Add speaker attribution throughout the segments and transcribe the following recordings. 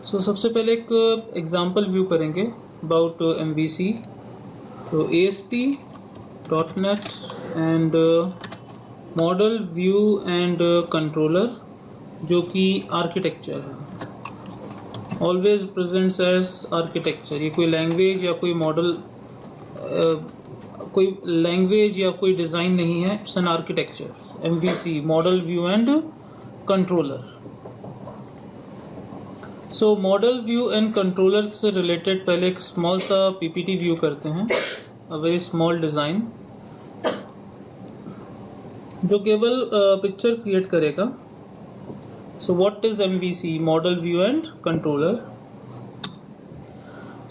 Speaker 1: सबसे पहले एक एग्जांपल व्यू करेंगे अबाउट MVC। तो ASP.NET and model view and controller जो कि आर्किटेक्चर है, ऑलवेज प्रेजेंट्स एज आर्किटेक्चर। ये कोई लैंग्वेज या कोई मॉडल, कोई लैंग्वेज या कोई डिज़ाइन नहीं है, it's an architecture. MVC model view and controller. So model view and controller से रिलेटेड पहले एक स्मॉल सा PPT व्यू करते हैं, अ वेरी स्मॉल डिज़ाइन जो केवल पिक्चर क्रिएट करेगा। So what is MVC model view and controller?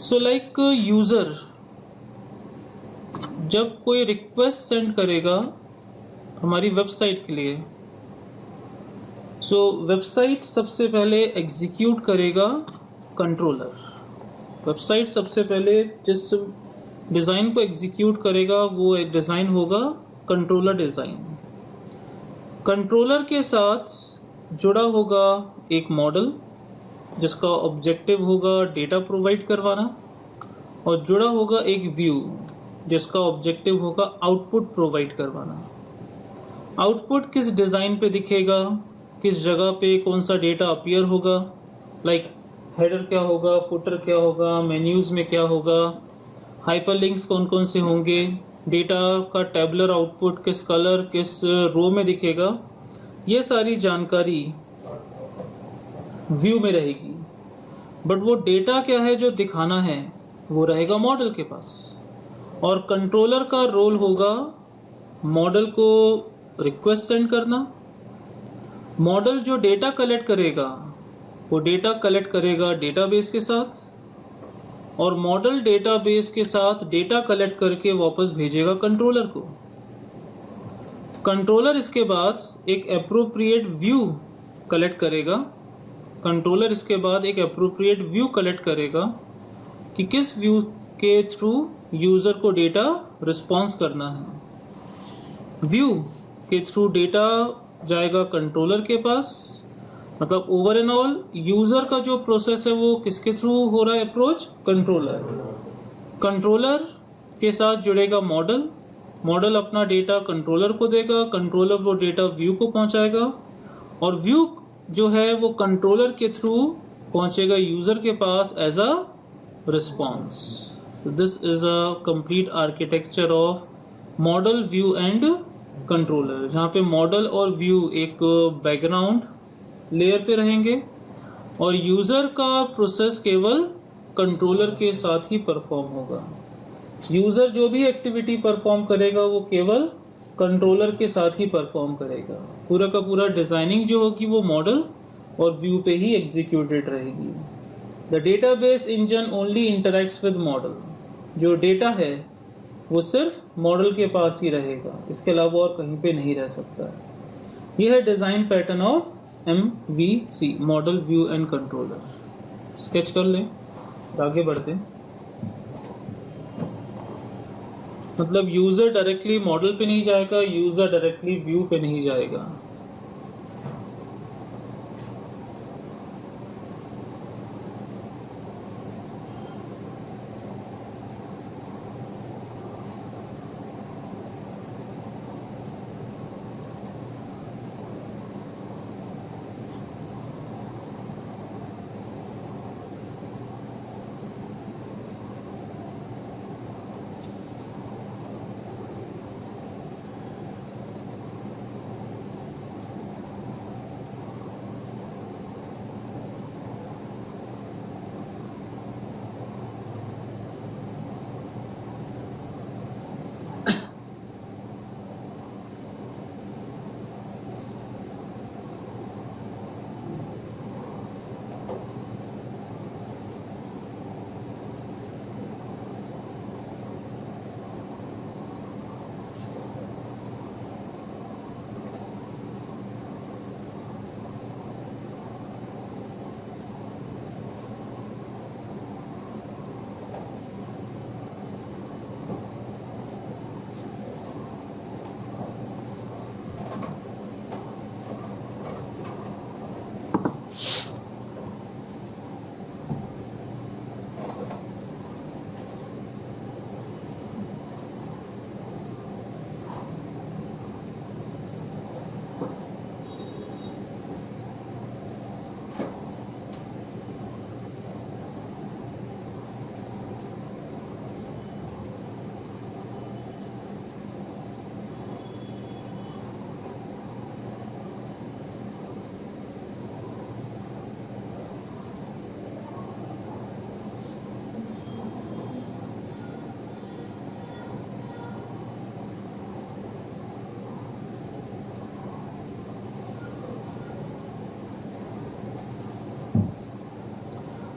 Speaker 1: So like user जब कोई रिक्वेस्ट सेंड करेगा हमारी वेबसाइट के लिए, वेबसाइट सबसे पहले एग्जीक्यूट करेगा कंट्रोलर। वेबसाइट सबसे पहले जिस डिज़ाइन को एग्जीक्यूट करेगा वो एक डिज़ाइन होगा कंट्रोलर डिज़ाइन। कंट्रोलर के साथ जुड़ा होगा एक मॉडल जिसका ऑब्जेक्टिव होगा डेटा प्रोवाइड करवाना, और जुड़ा होगा एक व्यू जिसका ऑब्जेक्टिव होगा आउटपुट प्रोवाइड करवाना। आउटपुट किस डिज़ाइन पे दिखेगा, किस जगह पे कौन सा डेटा अपीयर होगा, लाइक हेडर क्या होगा, फुटर क्या होगा, मेन्यूज़ में क्या होगा, हाइपरलिंक्स कौन कौन से होंगे, डेटा का टेबुलर आउटपुट किस कलर किस रो में दिखेगा, ये सारी जानकारी व्यू में रहेगी। बट वो डेटा क्या है जो दिखाना है वो रहेगा मॉडल के पास, और कंट्रोलर का रोल होगा मॉडल को रिक्वेस्ट सेंड करना। मॉडल जो डेटा कलेक्ट करेगा वो डेटा कलेक्ट करेगा डेटाबेस के साथ, और मॉडल डेटाबेस के साथ डेटा कलेक्ट करके वापस भेजेगा कंट्रोलर को। कंट्रोलर इसके बाद एक एप्रोप्रिएट व्यू कलेक्ट करेगा। कंट्रोलर इसके बाद एक एप्रोप्रिएट व्यू कलेक्ट करेगा कि किस व्यू के थ्रू यूज़र को डेटा रिस्पॉन्स करना है। व्यू के थ्रू डेटा जाएगा कंट्रोलर के पास, मतलब ओवर एंड ऑल यूज़र का जो प्रोसेस है वो किसके थ्रू हो रहा है अप्रोच? कंट्रोलर। कंट्रोलर के साथ जुड़ेगा मॉडल, मॉडल अपना डेटा कंट्रोलर को देगा, कंट्रोलर वो डेटा व्यू को पहुंचाएगा, और व्यू जो है वो कंट्रोलर के थ्रू पहुंचेगा यूज़र के पास as a response. This is a complete architecture of model view and controller, जहाँ पे मॉडल और व्यू एक बैकग्राउंड लेयर पे रहेंगे और यूज़र का प्रोसेस केवल कंट्रोलर के साथ ही परफॉर्म होगा। यूज़र जो भी एक्टिविटी परफॉर्म करेगा वो केवल कंट्रोलर के साथ ही परफॉर्म करेगा। पूरा का पूरा डिज़ाइनिंग जो होगी वो मॉडल और व्यू पे ही एग्जीक्यूटेड रहेगी। The database engine only interacts with model. जो डेटा है वो सिर्फ मॉडल के पास ही रहेगा, इसके अलावा और कहीं पे नहीं रह सकता। यह है design pattern of MVC model view and controller. Sketch कर लें, आगे बढ़ते हैं। मतलब यूज़र डायरेक्टली मॉडल पे नहीं जाएगा, यूज़र डायरेक्टली व्यू पे नहीं जाएगा।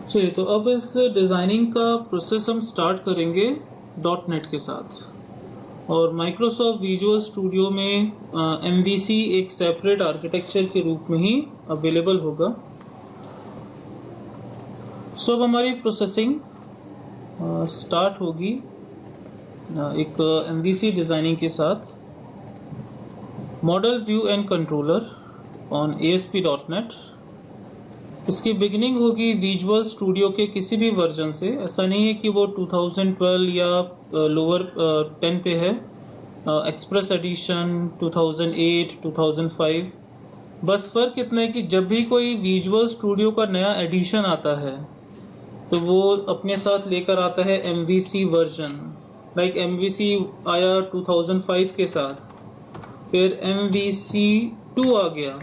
Speaker 1: चलिए, तो अब इस डिज़ाइनिंग का प्रोसेस हम स्टार्ट करेंगे .NET के साथ। और माइक्रोसॉफ्ट विजुअल स्टूडियो में MVC एक सेपरेट आर्किटेक्चर के रूप में ही अवेलेबल होगा। सो अब हमारी प्रोसेसिंग स्टार्ट होगी एक MVC डिज़ाइनिंग के साथ। Model view and controller on ASP.NET। इसकी बिगिनिंग होगी विजुअल स्टूडियो के किसी भी वर्जन से। ऐसा नहीं है कि वो 2012 या लोअर 10 पे है। Express edition 2008, 2005। बस फ़र्क इतना है कि जब भी कोई विजुअल स्टूडियो का नया एडिशन आता है तो वो अपने साथ लेकर आता है MVC वर्जन। लाइक MVC आया 2005 के साथ, फिर MVC 2 आ गया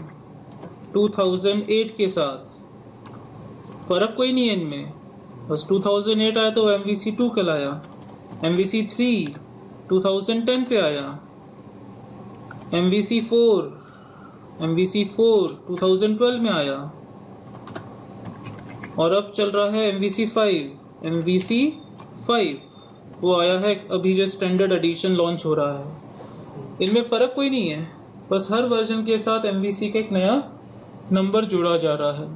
Speaker 1: 2008 के साथ। फ़र्क कोई नहीं है इनमें, बस 2008 आया तो MVC 2 कहलाया। MVC 3 2010 पे आया। MVC 4 2012 में आया। और अब चल रहा है MVC 5 वो आया है अभी जो स्टैंडर्ड एडिशन लॉन्च हो रहा है। इनमें फ़र्क कोई नहीं है, बस हर वर्जन के साथ MVC का एक नया नंबर जोड़ा जा रहा है।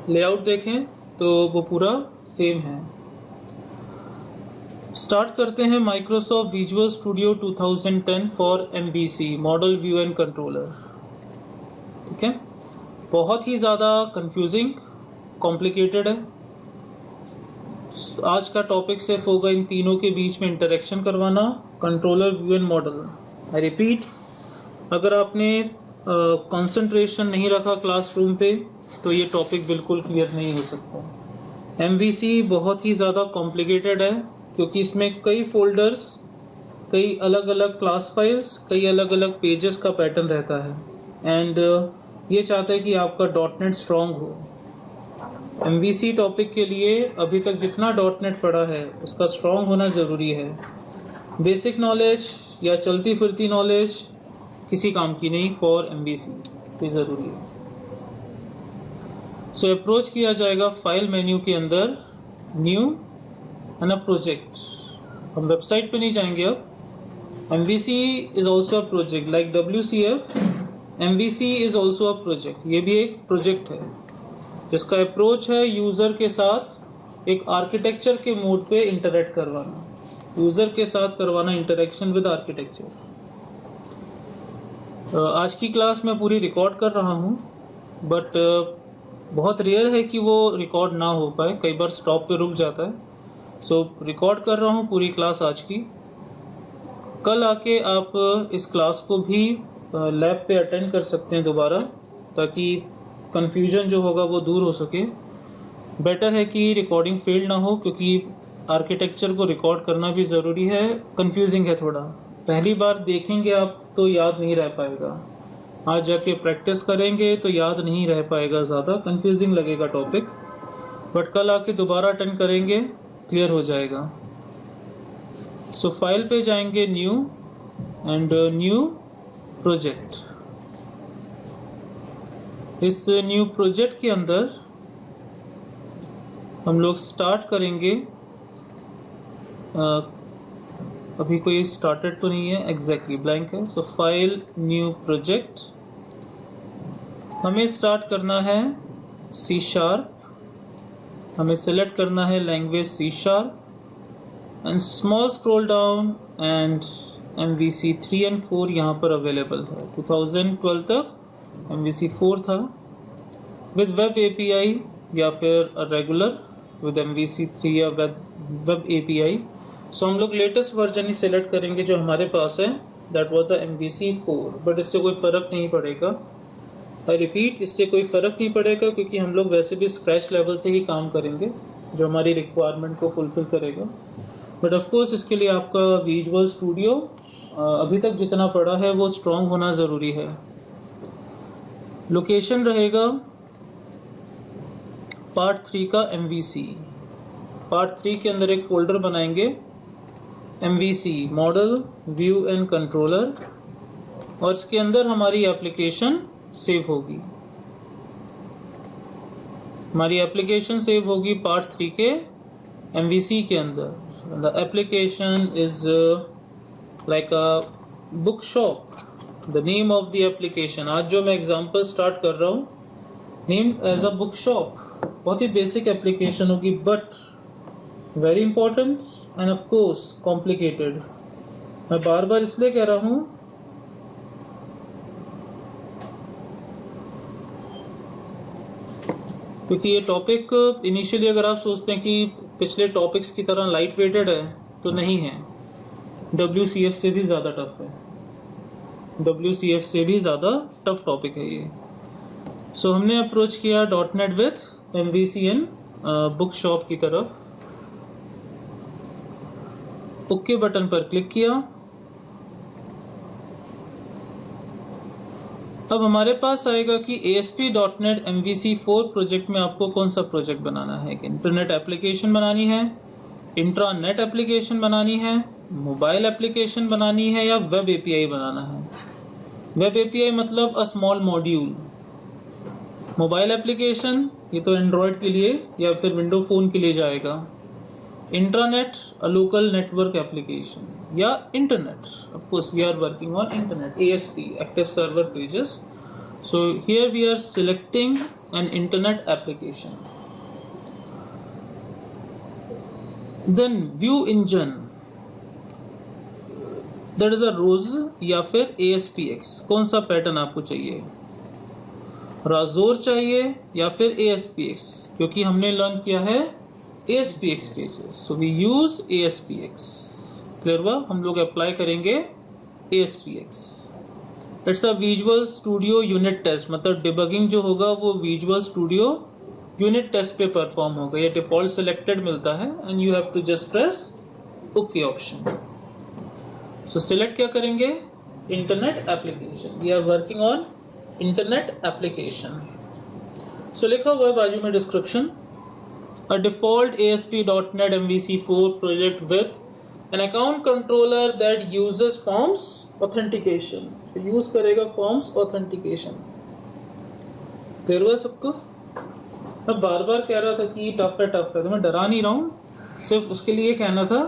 Speaker 1: लेआउट देखें तो वो पूरा सेम है। स्टार्ट करते हैं Microsoft visual studio 2010 for MVC model view and controller. ठीक है, बहुत ही ज़्यादा कंफ्यूजिंग कॉम्प्लिकेटेड है। आज का टॉपिक सिर्फ होगा इन तीनों के बीच में इंटरेक्शन करवाना, controller view and model. I repeat, अगर आपने कंसंट्रेशन नहीं रखा क्लासरूम पे तो ये टॉपिक बिल्कुल क्लियर नहीं हो सकता। MVC बहुत ही ज़्यादा कॉम्प्लिकेटेड है क्योंकि इसमें कई फोल्डर्स, कई अलग अलग क्लास फाइल्स, कई अलग अलग पेजेस का पैटर्न रहता है। एंड ये चाहता है कि आपका .NET स्ट्रॉन्ग हो। MVC टॉपिक के लिए अभी तक जितना .NET पढ़ा है उसका स्ट्रॉन्ग होना ज़रूरी है। बेसिक नॉलेज या चलती फिरती नॉलेज किसी काम की नहीं, फॉर MVC ये ज़रूरी है। सो अप्रोच किया जाएगा फाइल मेन्यू के अंदर, न्यू एंड अ प्रोजेक्ट। हम वेबसाइट पे नहीं जाएंगे अब। MVC is also a project like WCF। MVC is also a project, ये भी एक प्रोजेक्ट है जिसका अप्रोच है यूज़र के साथ एक आर्किटेक्चर के मोड पे इंटरेक्ट करवाना, यूज़र के साथ करवाना इंटरेक्शन विद आर्किटेक्चर। आज की क्लास मैं पूरी रिकॉर्ड कर रहा हूँ, बट बहुत रेयर है कि वो रिकॉर्ड ना हो पाए, कई बार स्टॉप पे रुक जाता है। सो रिकॉर्ड कर रहा हूँ पूरी क्लास आज की। कल आके आप इस क्लास को भी लैब पे अटेंड कर सकते हैं दोबारा, ताकि कन्फ्यूजन जो होगा वो दूर हो सके। बेटर है कि रिकॉर्डिंग फेल ना हो, क्योंकि आर्किटेक्चर को रिकॉर्ड करना भी ज़रूरी है। कंफ्यूजिंग है थोड़ा, पहली बार देखेंगे आप तो याद नहीं रह पाएगा, आज जाके प्रैक्टिस करेंगे तो याद नहीं रह पाएगा, ज़्यादा कंफ्यूजिंग लगेगा टॉपिक। बट कल आके दोबारा अटेंड करेंगे, क्लियर हो जाएगा। सो फाइल पे जाएंगे, न्यू एंड न्यू प्रोजेक्ट। इस न्यू प्रोजेक्ट के अंदर हम लोग स्टार्ट करेंगे। अभी कोई स्टार्टेड तो नहीं है, एग्जैक्टली ब्लैंक है। सो फाइल, न्यू प्रोजेक्ट। हमें स्टार्ट करना है C#। हमें सेलेक्ट करना है language C# and small scroll down and MVC 3 and 4 यहाँ पर अवेलेबल है। 2012 तक MVC 4 था विद वेब API या फिर रेगुलर विद MVC 3 या वेब API। सो हम लोग लेटेस्ट वर्जन ही सेलेक्ट करेंगे जो हमारे पास है, दैट वाज MVC 4। बट इससे कोई फ़र्क नहीं पड़ेगा। आई रिपीट, इससे कोई फ़र्क नहीं पड़ेगा क्योंकि हम लोग वैसे भी स्क्रैच लेवल से ही काम करेंगे जो हमारी रिक्वायरमेंट को फुलफ़िल करेगा। बट ऑफकोर्स इसके लिए आपका विजुअल स्टूडियो अभी तक जितना पड़ा है वो स्ट्रॉन्ग होना ज़रूरी है। लोकेशन रहेगा पार्ट 3 का MVC। पार्ट 3 के अंदर एक फ़ोल्डर बनाएंगे MVC model view and controller, और इसके अंदर हमारी एप्लीकेशन सेव होगी। हमारी एप्लीकेशन सेव होगी पार्ट 3 के MVC के अंदर. The application is like a book shop. The name of the application, आज जो मैं एग्जांपल स्टार्ट कर रहा हूँ, name as a book shop. बहुत ही बेसिक एप्लीकेशन होगी but very important and of course complicated. मैं बार बार इसलिए कह रहा हूँ क्योंकि ये टॉपिक इनिशियली अगर आप सोचते हैं कि पिछले टॉपिक्स की तरह लाइट वेटेड है तो नहीं है. WCF से भी ज़्यादा टफ है. WCF से भी ज़्यादा टफ टॉपिक है ये. सो हमने अप्रोच किया .NET with MVCN book shop की तरफ. ओके बटन पर क्लिक किया. अब हमारे पास आएगा कि ASP.NET MVC4 प्रोजेक्ट में आपको कौन सा प्रोजेक्ट बनाना है. इंटरनेट एप्लीकेशन बनानी है, इंट्रानेट एप्लीकेशन बनानी है, मोबाइल एप्लीकेशन बनानी है या वेब API बनाना है. वेब API मतलब a small module. Mobile application ये तो एंड्रॉयड के लिए या फिर विंडो फ़ोन के लिए जाएगा. Intranet a local network application या internet. Of course we are working on internet. ASP active server pages. So here we are selecting an internet application. Then view engine, that is a Razor या फिर ASPX. कौन सा pattern आपको चाहिए, राजोर चाहिए या फिर ASPX, क्योंकि हमने लर्न किया है ASPX pages. So we use ASPX. Clear हुआ. हम लोग अप्लाई करेंगे ASPX. It's a visual studio unit test. मतलब डिबगिंग जो होगा वो विजुअल स्टूडियो यूनिट टेस्ट पे परफॉर्म होगा. ये डिफॉल्ट सिलेक्टेड मिलता है and you have to just press okay option. So select क्या करेंगे, internet application. We are working on internet application. So लिखा हुआ है बाजू में description, a default ASP.NET MVC4 project with an account controller that uses forms authentication. Use करेगा forms authentication. Clear हुआ सबको. अब बार बार कह रहा था कि टफ है तो मैं डरा नहीं रहा हूँ. सिर्फ उसके लिए कहना था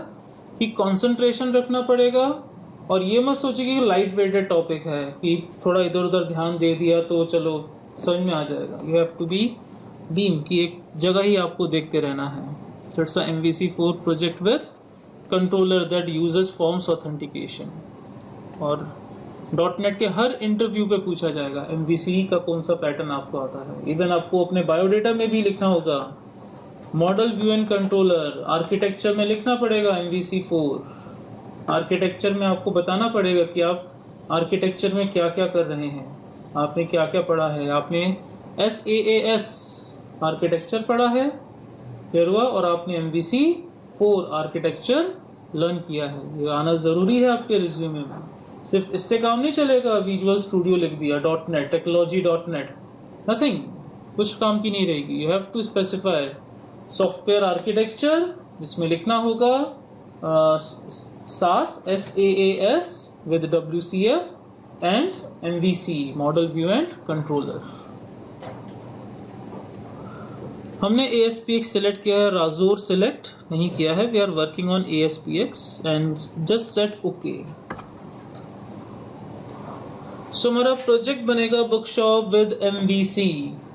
Speaker 1: कि कंसंट्रेशन रखना पड़ेगा और ये मत सोचिए कि लाइट वेटेड टॉपिक है कि थोड़ा इधर उधर ध्यान दे दिया तो चलो समझ में आ जाएगा. यू हैव टू बी बीम की एक जगह ही आपको देखते रहना है. So it's a MVC4 project with controller that uses forms authentication. और .NET के हर इंटरव्यू पे पूछा जाएगा MVC का कौन सा पैटर्न आपको आता है. इवन आपको अपने बायोडेटा में भी लिखना होगा model view and controller. Architecture में लिखना पड़ेगा MVC4. आर्किटेक्चर में आपको बताना पड़ेगा कि आप आर्किटेक्चर में क्या क्या कर रहे हैं, आपने क्या क्या पढ़ा है. आपने SaaS आर्किटेक्चर पढ़ा है क्लियर हुआ, और आपने MVC4 आर्किटेक्चर लर्न किया है. ये आना ज़रूरी है आपके रिज्यूमे में. सिर्फ इससे काम नहीं चलेगा. विजुअल स्टूडियो लिख दिया, .NET टेक्नोलॉजी .NET, नथिंग, कुछ काम की नहीं रहेगी. You have to specify software architecture जिसमें लिखना होगा SaaS with WCF and MVC model view and controller. हमने ASPX सिलेक्ट किया है, राजोर सिलेक्ट नहीं किया है. We are working on ASPX and just set okay. So हमारा प्रोजेक्ट बनेगा book shop with MVC.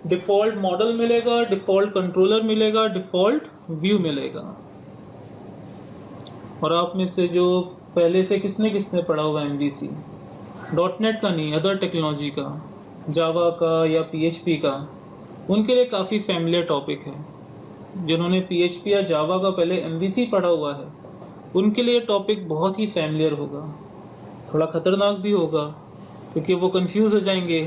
Speaker 1: Default model मिलेगा, डिफॉल्ट कंट्रोलर मिलेगा, डिफॉल्ट व्यू मिलेगा. और आप में से जो पहले से किसने पढ़ा हुआ MVC, .NET का नहीं, अदर टेक्नोलॉजी का, जावा का या PHP का, उनके लिए काफ़ी फैमिलियर टॉपिक है. जिन्होंने PHP या जावा का पहले MVC पढ़ा हुआ है उनके लिए टॉपिक बहुत ही फैमिलियर होगा. थोड़ा खतरनाक भी होगा क्योंकि वो कंफ्यूज हो जाएंगे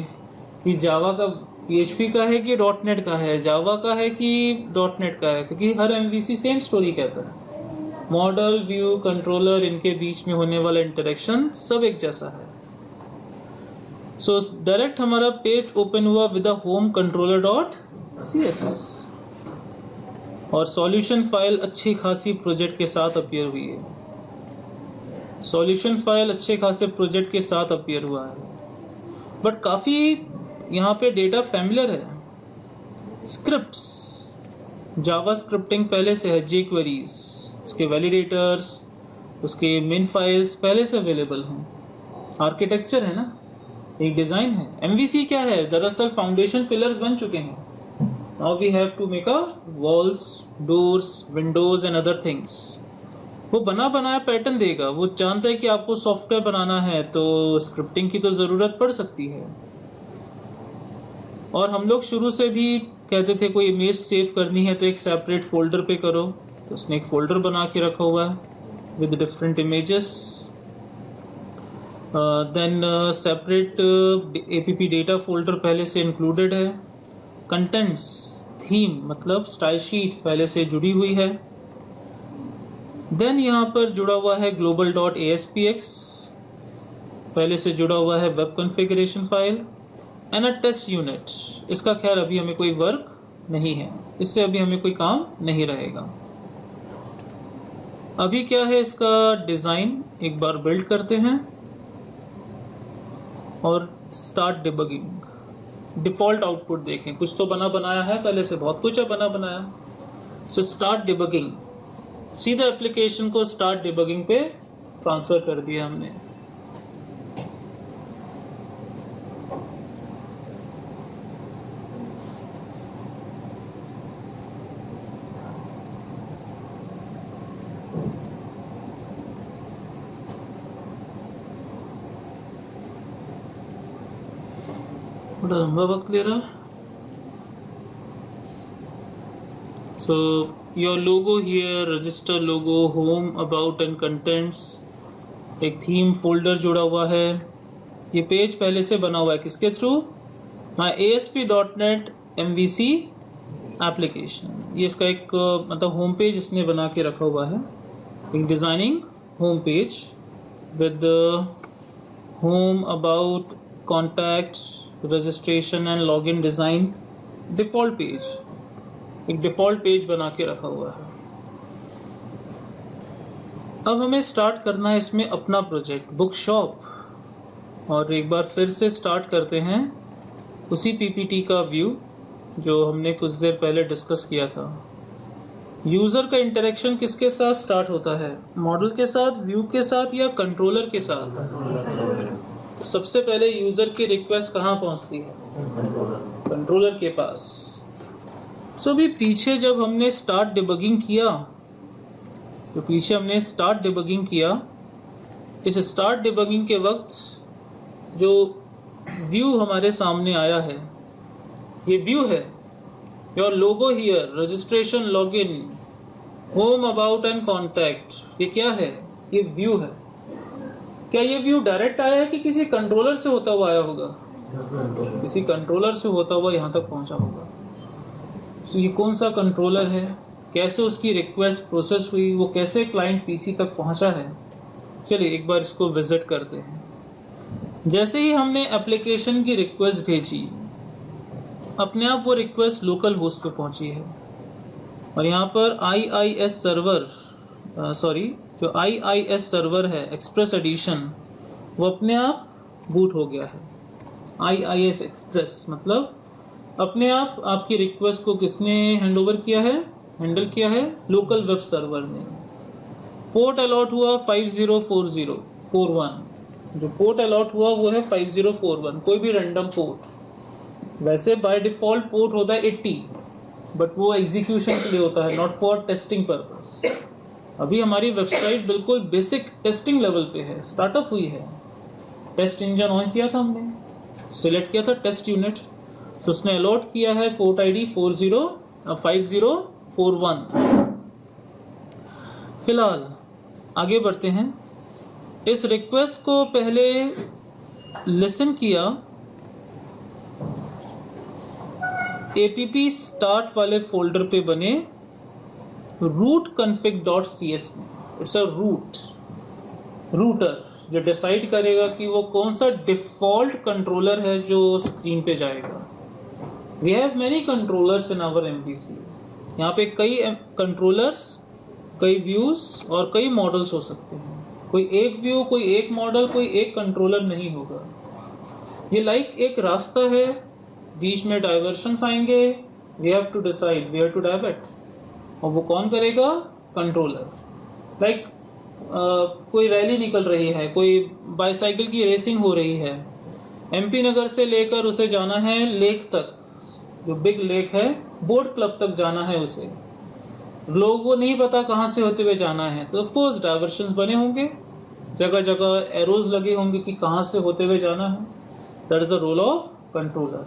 Speaker 1: कि जावा का PHP का है कि .NEट का है, जावा का है कि .NEट का है, क्योंकि हर MVC सेम स्टोरी कहता है. मॉडल व्यू कंट्रोलर, इनके बीच में होने वाला इंटरेक्शन सब एक जैसा है. सो डायरेक्ट हमारा पेज ओपन हुआ विद द होम controller.cs और सॉल्यूशन फाइल अच्छी खासी प्रोजेक्ट के साथ अपीयर हुई है. सॉल्यूशन फाइल अच्छे खासे प्रोजेक्ट के साथ अपीयर हुआ है, बट काफ़ी यहाँ पे डेटा फैमिलियर है. स्क्रिप्ट्स, जावा स्क्रिप्टिंग पहले से है, जे क्वेरीज, उसके वैलिडेटर्स, उसके मेन फाइल्स पहले से अवेलेबल हैं। आर्किटेक्चर है ना, एक डिजाइन है। एमवीसी क्या है? दरअसल फाउंडेशन पिलर्स बन चुके हैं। Now we have to make a walls, doors, windows and other things. वो बना बनाया पैटर्न देगा। वो जानता है कि आपको सॉफ्टवेयर बनाना है तो स्क्रिप्टिंग की तो जरूरत पड़ सकती है। और हम लोग शुरू से भी कहते थे कोई इमेज सेव करनी है तो एक सेपरेट फोल्डर पे करो, तो उसने एक फोल्डर बना के रखा हुआ है with different images. Then separate app data folder पहले से इंक्लूडेड है। कंटेंट्स, थीम मतलब स्टाइल शीट पहले से जुड़ी हुई है। देन यहाँ पर जुड़ा हुआ है global.aspx, पहले से जुड़ा हुआ है web configuration file and a test unit. इसका खैर अभी हमें कोई वर्क नहीं है, इससे अभी हमें कोई काम नहीं रहेगा। अभी क्या है इसका डिज़ाइन, एक बार बिल्ड करते हैं और स्टार्ट डिबगिंग। डिफ़ॉल्ट आउटपुट देखें, कुछ तो बना बनाया है, पहले से बहुत कुछ है बना बनाया। सो स्टार्ट डिबगिंग, सीधा एप्लीकेशन को स्टार्ट डिबगिंग पे ट्रांसफर कर दिया हमने। थोड़ा लंबा वक्त ले रहा है। So your logo here, register logo, home, about and contents, एक थीम फोल्डर जुड़ा हुआ है। ये पेज पहले से बना हुआ है किसके थ्रू? माई ASP.NET MVC एप्लीकेशन। ये इसका एक मतलब होम पेज इसने बना के रखा हुआ है, एक designing home page with home, about, contact, registration and login design, default page, एक डिफॉल्ट पेज बना के रखा हुआ है। अब हमें स्टार्ट करना है इसमें अपना प्रोजेक्ट बुक शॉप, और एक बार फिर से स्टार्ट करते हैं उसी पीपीटी का व्यू जो हमने कुछ देर पहले डिस्कस किया था। यूजर का इंटरेक्शन किसके साथ स्टार्ट होता है? मॉडल के साथ, व्यू के साथ, या कंट्रोलर के साथ? तो सबसे पहले यूजर की रिक्वेस्ट कहाँ पहुंचती है? कंट्रोलर के पास। सो भी पीछे जब हमने स्टार्ट डिबगिंग किया, तो पीछे हमने स्टार्ट डिबगिंग किया, इस स्टार्ट डिबगिंग के वक्त जो व्यू हमारे सामने आया है, ये व्यू है। Your logo here, registration, login, home, about and contact, ये क्या है? ये व्यू है। क्या ये व्यू डायरेक्ट आया है कि किसी कंट्रोलर से होता हुआ आया होगा? किसी कंट्रोलर से होता हुआ यहाँ तक पहुँचा होगा। तो ये कौन सा कंट्रोलर है, कैसे उसकी रिक्वेस्ट प्रोसेस हुई, वो कैसे क्लाइंट पीसी तक पहुँचा है, चलिए एक बार इसको विजिट करते हैं। जैसे ही हमने एप्लीकेशन की रिक्वेस्ट भेजी, अपने आप वो रिक्वेस्ट लोकल होस्ट पे पहुंची है, और यहाँ पर IIS सर्वर, जो IIS सर्वर है एक्सप्रेस एडिशन, वो अपने आप बूट हो गया है। IIS एक्सप्रेस मतलब अपने आप आपकी रिक्वेस्ट को किसने हैंडल किया है? लोकल वेब सर्वर ने। पोर्ट अलॉट हुआ 504041, जो पोर्ट अलॉट हुआ वो है 5041, कोई भी रैंडम पोर्ट। वैसे बाय डिफॉल्ट पोर्ट होता है 80, बट वो एग्जीक्यूशन के लिए होता है, नॉट फॉर टेस्टिंग पर्पस। अभी हमारी वेबसाइट बिल्कुल बेसिक टेस्टिंग लेवल पे है, स्टार्टअप हुई है। टेस्ट इंजन ऑन किया था हमने, सिलेक्ट किया था टेस्ट यूनिट, तो उसने अलॉट किया है पोर्ट ID 5041। फिलहाल आगे बढ़ते हैं। इस रिक्वेस्ट को पहले लिसन किया app start वाले फोल्डर पे बने rootconfig.cs में। इट्स अ रूटर जो डिसाइड करेगा कि वो कौन सा डिफॉल्ट कंट्रोलर है जो स्क्रीन पे जाएगा। We have many controllers in our MVC। यहाँ पे कई कंट्रोलर्स, कई व्यूज और कई मॉडल्स हो सकते हैं। कोई एक व्यू, कोई एक मॉडल, कोई एक कंट्रोलर नहीं होगा। ये लाइक एक रास्ता है, बीच में डाइवर्शंस आएंगे, we have to decide where to divert, और वो कौन करेगा? कंट्रोलर। लाइक कोई रैली निकल रही है, कोई बाईसाइकिल की रेसिंग हो रही है, एमपी नगर से लेकर उसे जाना है लेक तक, जो बिग लेक है, बोट क्लब तक जाना है उसे, लोगों को नहीं पता कहाँ से होते हुए जाना है, तो ऑफ कोर्स डाइवर्शंस बने होंगे, जगह जगह एरोज लगे होंगे कि कहाँ से होते हुए जाना है। That is the role of controller.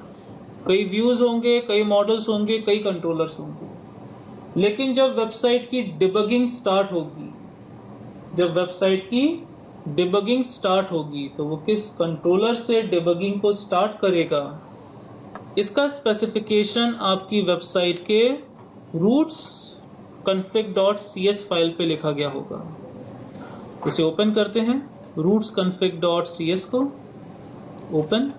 Speaker 1: कई व्यूज होंगे, कई मॉडल्स होंगे, कई कंट्रोलर्स होंगे, लेकिन जब वेबसाइट की डिबगिंग स्टार्ट होगी, जब वेबसाइट की डिबगिंग स्टार्ट होगी तो वो किस कंट्रोलर से डिबगिंग को स्टार्ट करेगा, इसका स्पेसिफिकेशन आपकी वेबसाइट के रूट्स config.cs फाइल पे लिखा गया होगा। इसे ओपन करते हैं, रूट्स config.cs को ओपन,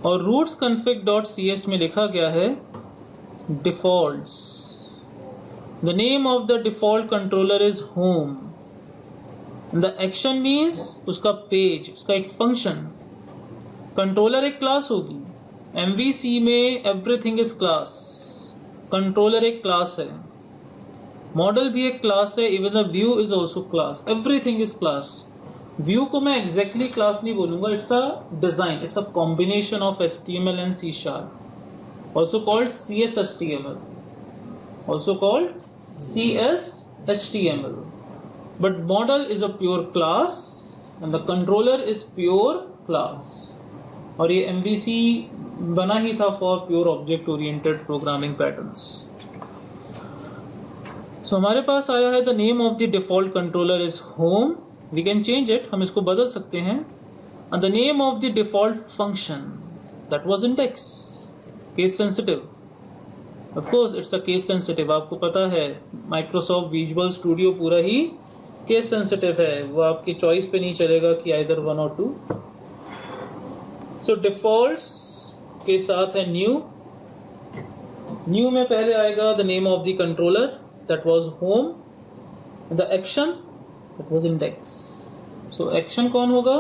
Speaker 1: और रूट्स config.cs में लिखा गया है defaults. The name of the default controller is home. The action means उसका पेज, उसका एक फंक्शन। कंट्रोलर एक क्लास होगी, MVC में एवरीथिंग इज क्लास। कंट्रोलर एक क्लास है, मॉडल भी एक क्लास है, even the view is also class, everything is class. View को मैं एग्जैक्टली क्लास नहीं बोलूंगा, it's a design, it's a combination of HTML and C#, also called CSHTML, also called CSHTML. But model is a pure class and the controller is pure class. और ये MVC बना ही था for pure object oriented programming patterns. So हमारे पास आया है the name of the default controller is home. We can change it, हम इसको बदल सकते हैं। And the name of the default function that was index. Case sensitive, of course it's a case sensitive, आपको पता है माइक्रोसॉफ्ट विजुअल स्टूडियो पूरा ही case sensitive है, वो आपकी चॉइस पे नहीं चलेगा कि आइदर 1 और 2। सो डिफॉल्ट्स के साथ है न्यू। न्यू में पहले आएगा the name of the controller that was home, the action that was index. So action कौन होगा?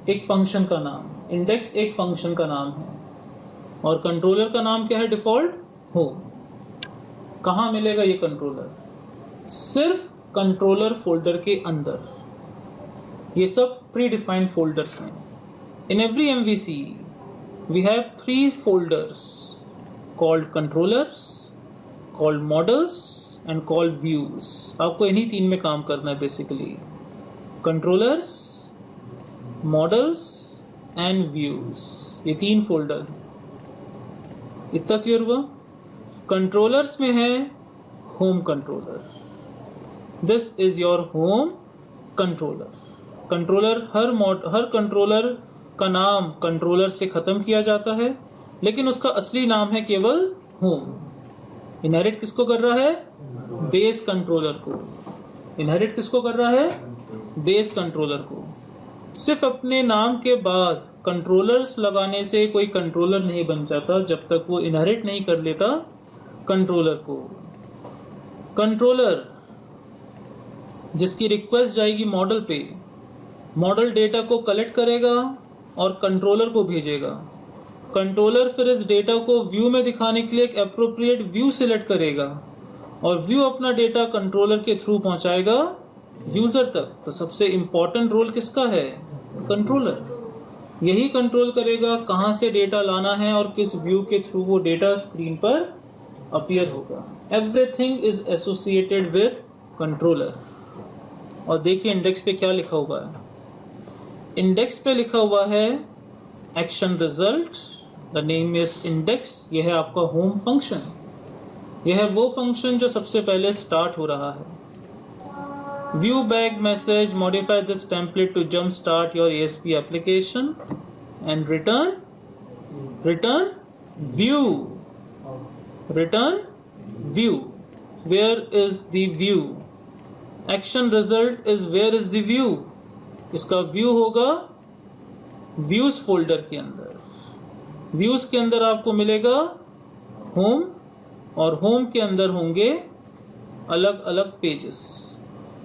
Speaker 1: एक फंक्शन का नाम, इंडेक्स एक फंक्शन का नाम है, और कंट्रोलर का नाम क्या है? Default home. कहाँ मिलेगा ये कंट्रोलर? सिर्फ कंट्रोलर फोल्डर के अंदर। ये सब प्री डिफाइंड फोल्डर्स हैं। In every MVC we have 3 folders called controllers, called models and called views. आपको इन्हीं 3 में काम करना है basically, controllers, models and views, ये 3 फोल्डर हैं। इतना क्लियर हुआ? कंट्रोलर्स में है home controller, this is your home controller. Controller her controller का नाम कंट्रोलर से खत्म किया जाता है, लेकिन उसका असली नाम है केवल होम। इनहेरिट किसको कर रहा है? बेस कंट्रोलर को। इनहेरिट किसको कर रहा है? बेस कंट्रोलर को। सिर्फ अपने नाम के बाद कंट्रोलर्स लगाने से कोई कंट्रोलर नहीं बन जाता जब तक वो इनहेरिट नहीं कर लेता कंट्रोलर को। कंट्रोलर जिसकी रिक्वेस्ट जाएगी मॉडल पे, मॉडल डेटा को कलेक्ट करेगा और कंट्रोलर को भेजेगा। कंट्रोलर फिर इस डेटा को व्यू में दिखाने के लिए एक एप्रोप्रिएट व्यू सिलेक्ट करेगा, और व्यू अपना डेटा कंट्रोलर के थ्रू पहुंचाएगा यूजर तक। तो सबसे इंपॉर्टेंट रोल किसका है? कंट्रोलर। यही कंट्रोल करेगा कहां से डेटा लाना है और किस व्यू के थ्रू वो डेटा स्क्रीन पर अपीयर होगा। Everything is associated with controller. और देखिए इंडेक्स पे क्या लिखा हुआ है। इंडेक्स पे लिखा हुआ है action result, the name is index. यह है आपका होम फंक्शन, यह है वो फंक्शन जो सबसे पहले स्टार्ट हो रहा है। View back message, modify this template to jump start your ASP application and return view. Return view. Where is the view? Action result is where is the view? इसका व्यू होगा views folder के अंदर। Views के अंदर आपको मिलेगा home, और home के अंदर होंगे अलग अलग पेजेस।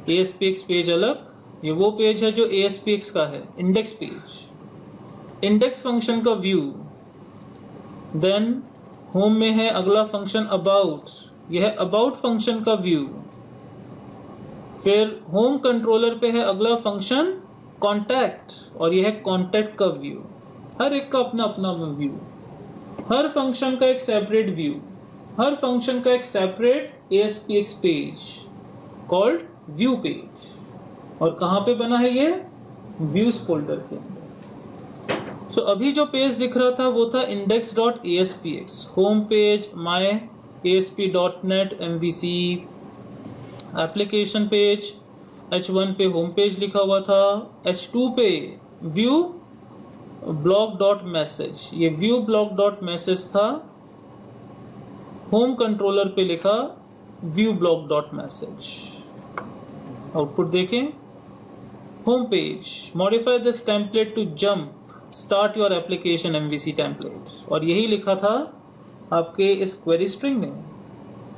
Speaker 1: ASPX पेज अलग, ये वो पेज है जो ASPX का है, इंडेक्स पेज। इंडेक्स फंक्शन का व्यू, देन होम में है अगला फंक्शन अबाउट, यह है अबाउट फंक्शन का व्यू। फिर होम कंट्रोलर पे है अगला फंक्शन कॉन्टैक्ट, और यह है कॉन्टैक्ट का व्यू। हर एक का अपना अपना व्यू, हर फंक्शन का एक सेपरेट व्यू, हर फंक्शन का एक separate ASPX page called view page. और कहां पे बना है ये? व्यूज फोल्डर के अंदर। सो अभी जो पेज दिख रहा था वो था index.aspx, home page, my ASP.NET MVC application page. H1 पे होम पेज लिखा हुआ था, H2 पे व्यू ब्लॉक डॉट मैसेज, ये व्यू ब्लॉक डॉट मैसेज था। होम कंट्रोलर पे लिखा view block dot message. Output देखें, home page, modify this template to jump start your application MVC template, और यही लिखा था आपके इस क्वेरी स्ट्रिंग में,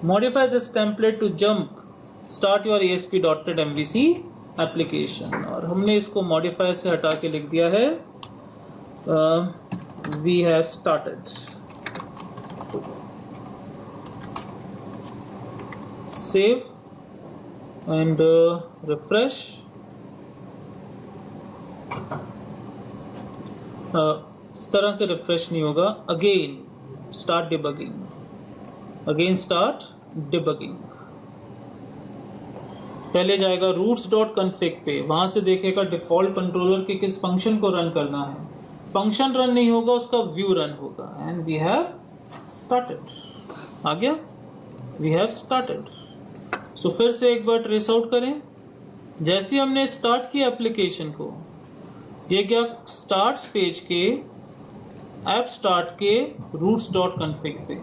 Speaker 1: modify this template to jump start your ASP.NET MVC application. और हमने इसको मॉडिफाई से हटा के लिख दिया है we have started. Save and refresh. इस तरह से रिफ्रेश नहीं होगा। Again start debugging, again start debugging. पहले जाएगा रूट्स.config पे, वहां से देखेगा डिफॉल्ट कंट्रोलर के किस फंक्शन को रन करना है। फंक्शन रन नहीं होगा, उसका व्यू रन होगा। And we have started. आ गया, वी हैव स्टार्टेड। सो फिर से एक बार ट्रेस आउट करें। जैसे ही हमने स्टार्ट किया एप्लीकेशन को, ये गया स्टार्ट्स पेज के ऐप स्टार्ट के रूट्स.config पे।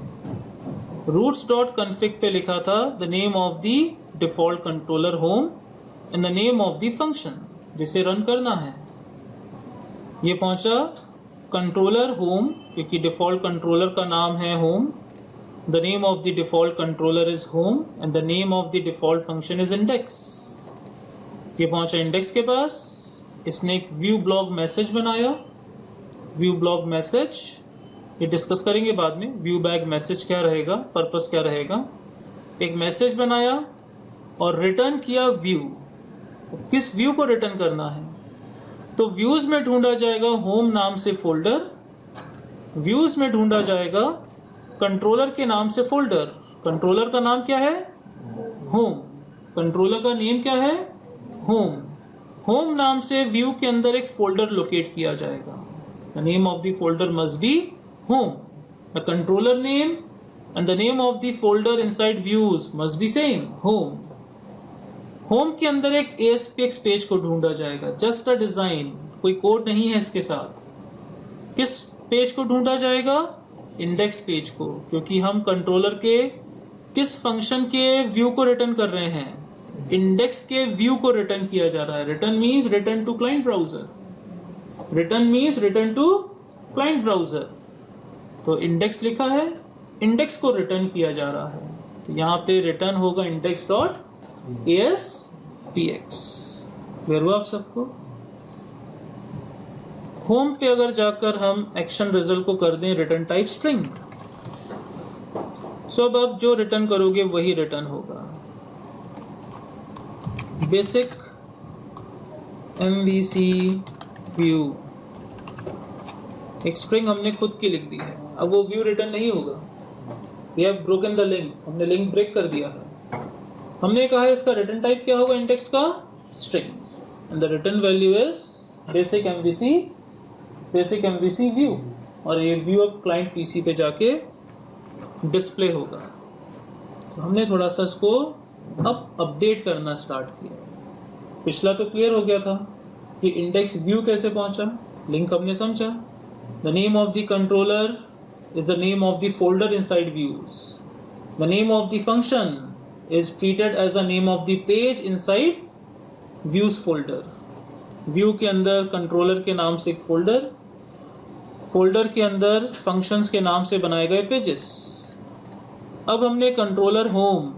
Speaker 1: रूट्स.config पे लिखा था the name of the default controller home and the name of the function जिसे रन करना है। ये पहुंचा कंट्रोलर होम, क्योंकि डिफॉल्ट कंट्रोलर का नाम है home. The name of the default controller is home and the name of the default function is index. ये पहुंचा इंडेक्स के पास। इसने एक व्यू ब्लॉग मैसेज बनाया। व्यू ब्लॉग मैसेज ये डिस्कस करेंगे बाद में, व्यू बैग मैसेज क्या रहेगा, पर्पस क्या रहेगा। एक मैसेज बनाया और रिटर्न किया व्यू। किस व्यू को रिटर्न करना है? तो व्यूज में ढूंढा जाएगा होम नाम से फोल्डर, व्यूज में ढूंढा जाएगा कंट्रोलर के नाम से फोल्डर। कंट्रोलर का नाम क्या है? होम। कंट्रोलर का नेम क्या है? होम। होम नाम से व्यू के अंदर एक फोल्डर लोकेट किया जाएगा। The name of the folder must be home. The controller name and the name of the folder inside views must be same, home. Home के अंदर एक ASPX पेज को ढूंढा जाएगा। जस्ट अ डिजाइन, कोई code नहीं है इसके साथ। किस पेज को ढूंढा जाएगा? इंडेक्स पेज को, क्योंकि हम कंट्रोलर के किस फंक्शन के व्यू को रिटर्न कर रहे हैं? इंडेक्स के व्यू को रिटर्न किया जा रहा है। Return means return to client browser, return means return to client browser. तो इंडेक्स लिखा है, इंडेक्स को रिटर्न किया जा रहा है। तो यहाँ पे रिटर्न होगा index.aspx। क्लियर हुआ आप सबको? होम पे अगर जाकर हम एक्शन रिजल्ट को कर दें रिटर्न टाइप स्ट्रिंग, सो अब आप जो रिटर्न करोगे वही रिटर्न होगा। बेसिक MVC व्यू, एक स्ट्रिंग हमने खुद की लिख दी है। अब वो व्यू रिटर्न नहीं होगा। We have broken the link, हमने लिंक ब्रेक कर दिया है। हमने कहा है इसका रिटर्न टाइप क्या होगा? इंडेक्स का string, and the return value is basic MVC view. और ये व्यू अब क्लाइंट पीसी पे जाके डिस्प्ले होगा। तो हमने थोड़ा सा इसको अब अपडेट करना स्टार्ट किया। पिछला तो क्लियर हो गया था कि इंडेक्स व्यू कैसे पहुंचा, लिंक हमने समझा। The name of the controller is the name of the folder inside views. The name of the function is treated as the name of the page inside views folder. View के अंदर controller के नाम से एक folder, folder के अंदर functions के नाम से बनाए गए पेजेस। अब हमने कंट्रोलर होम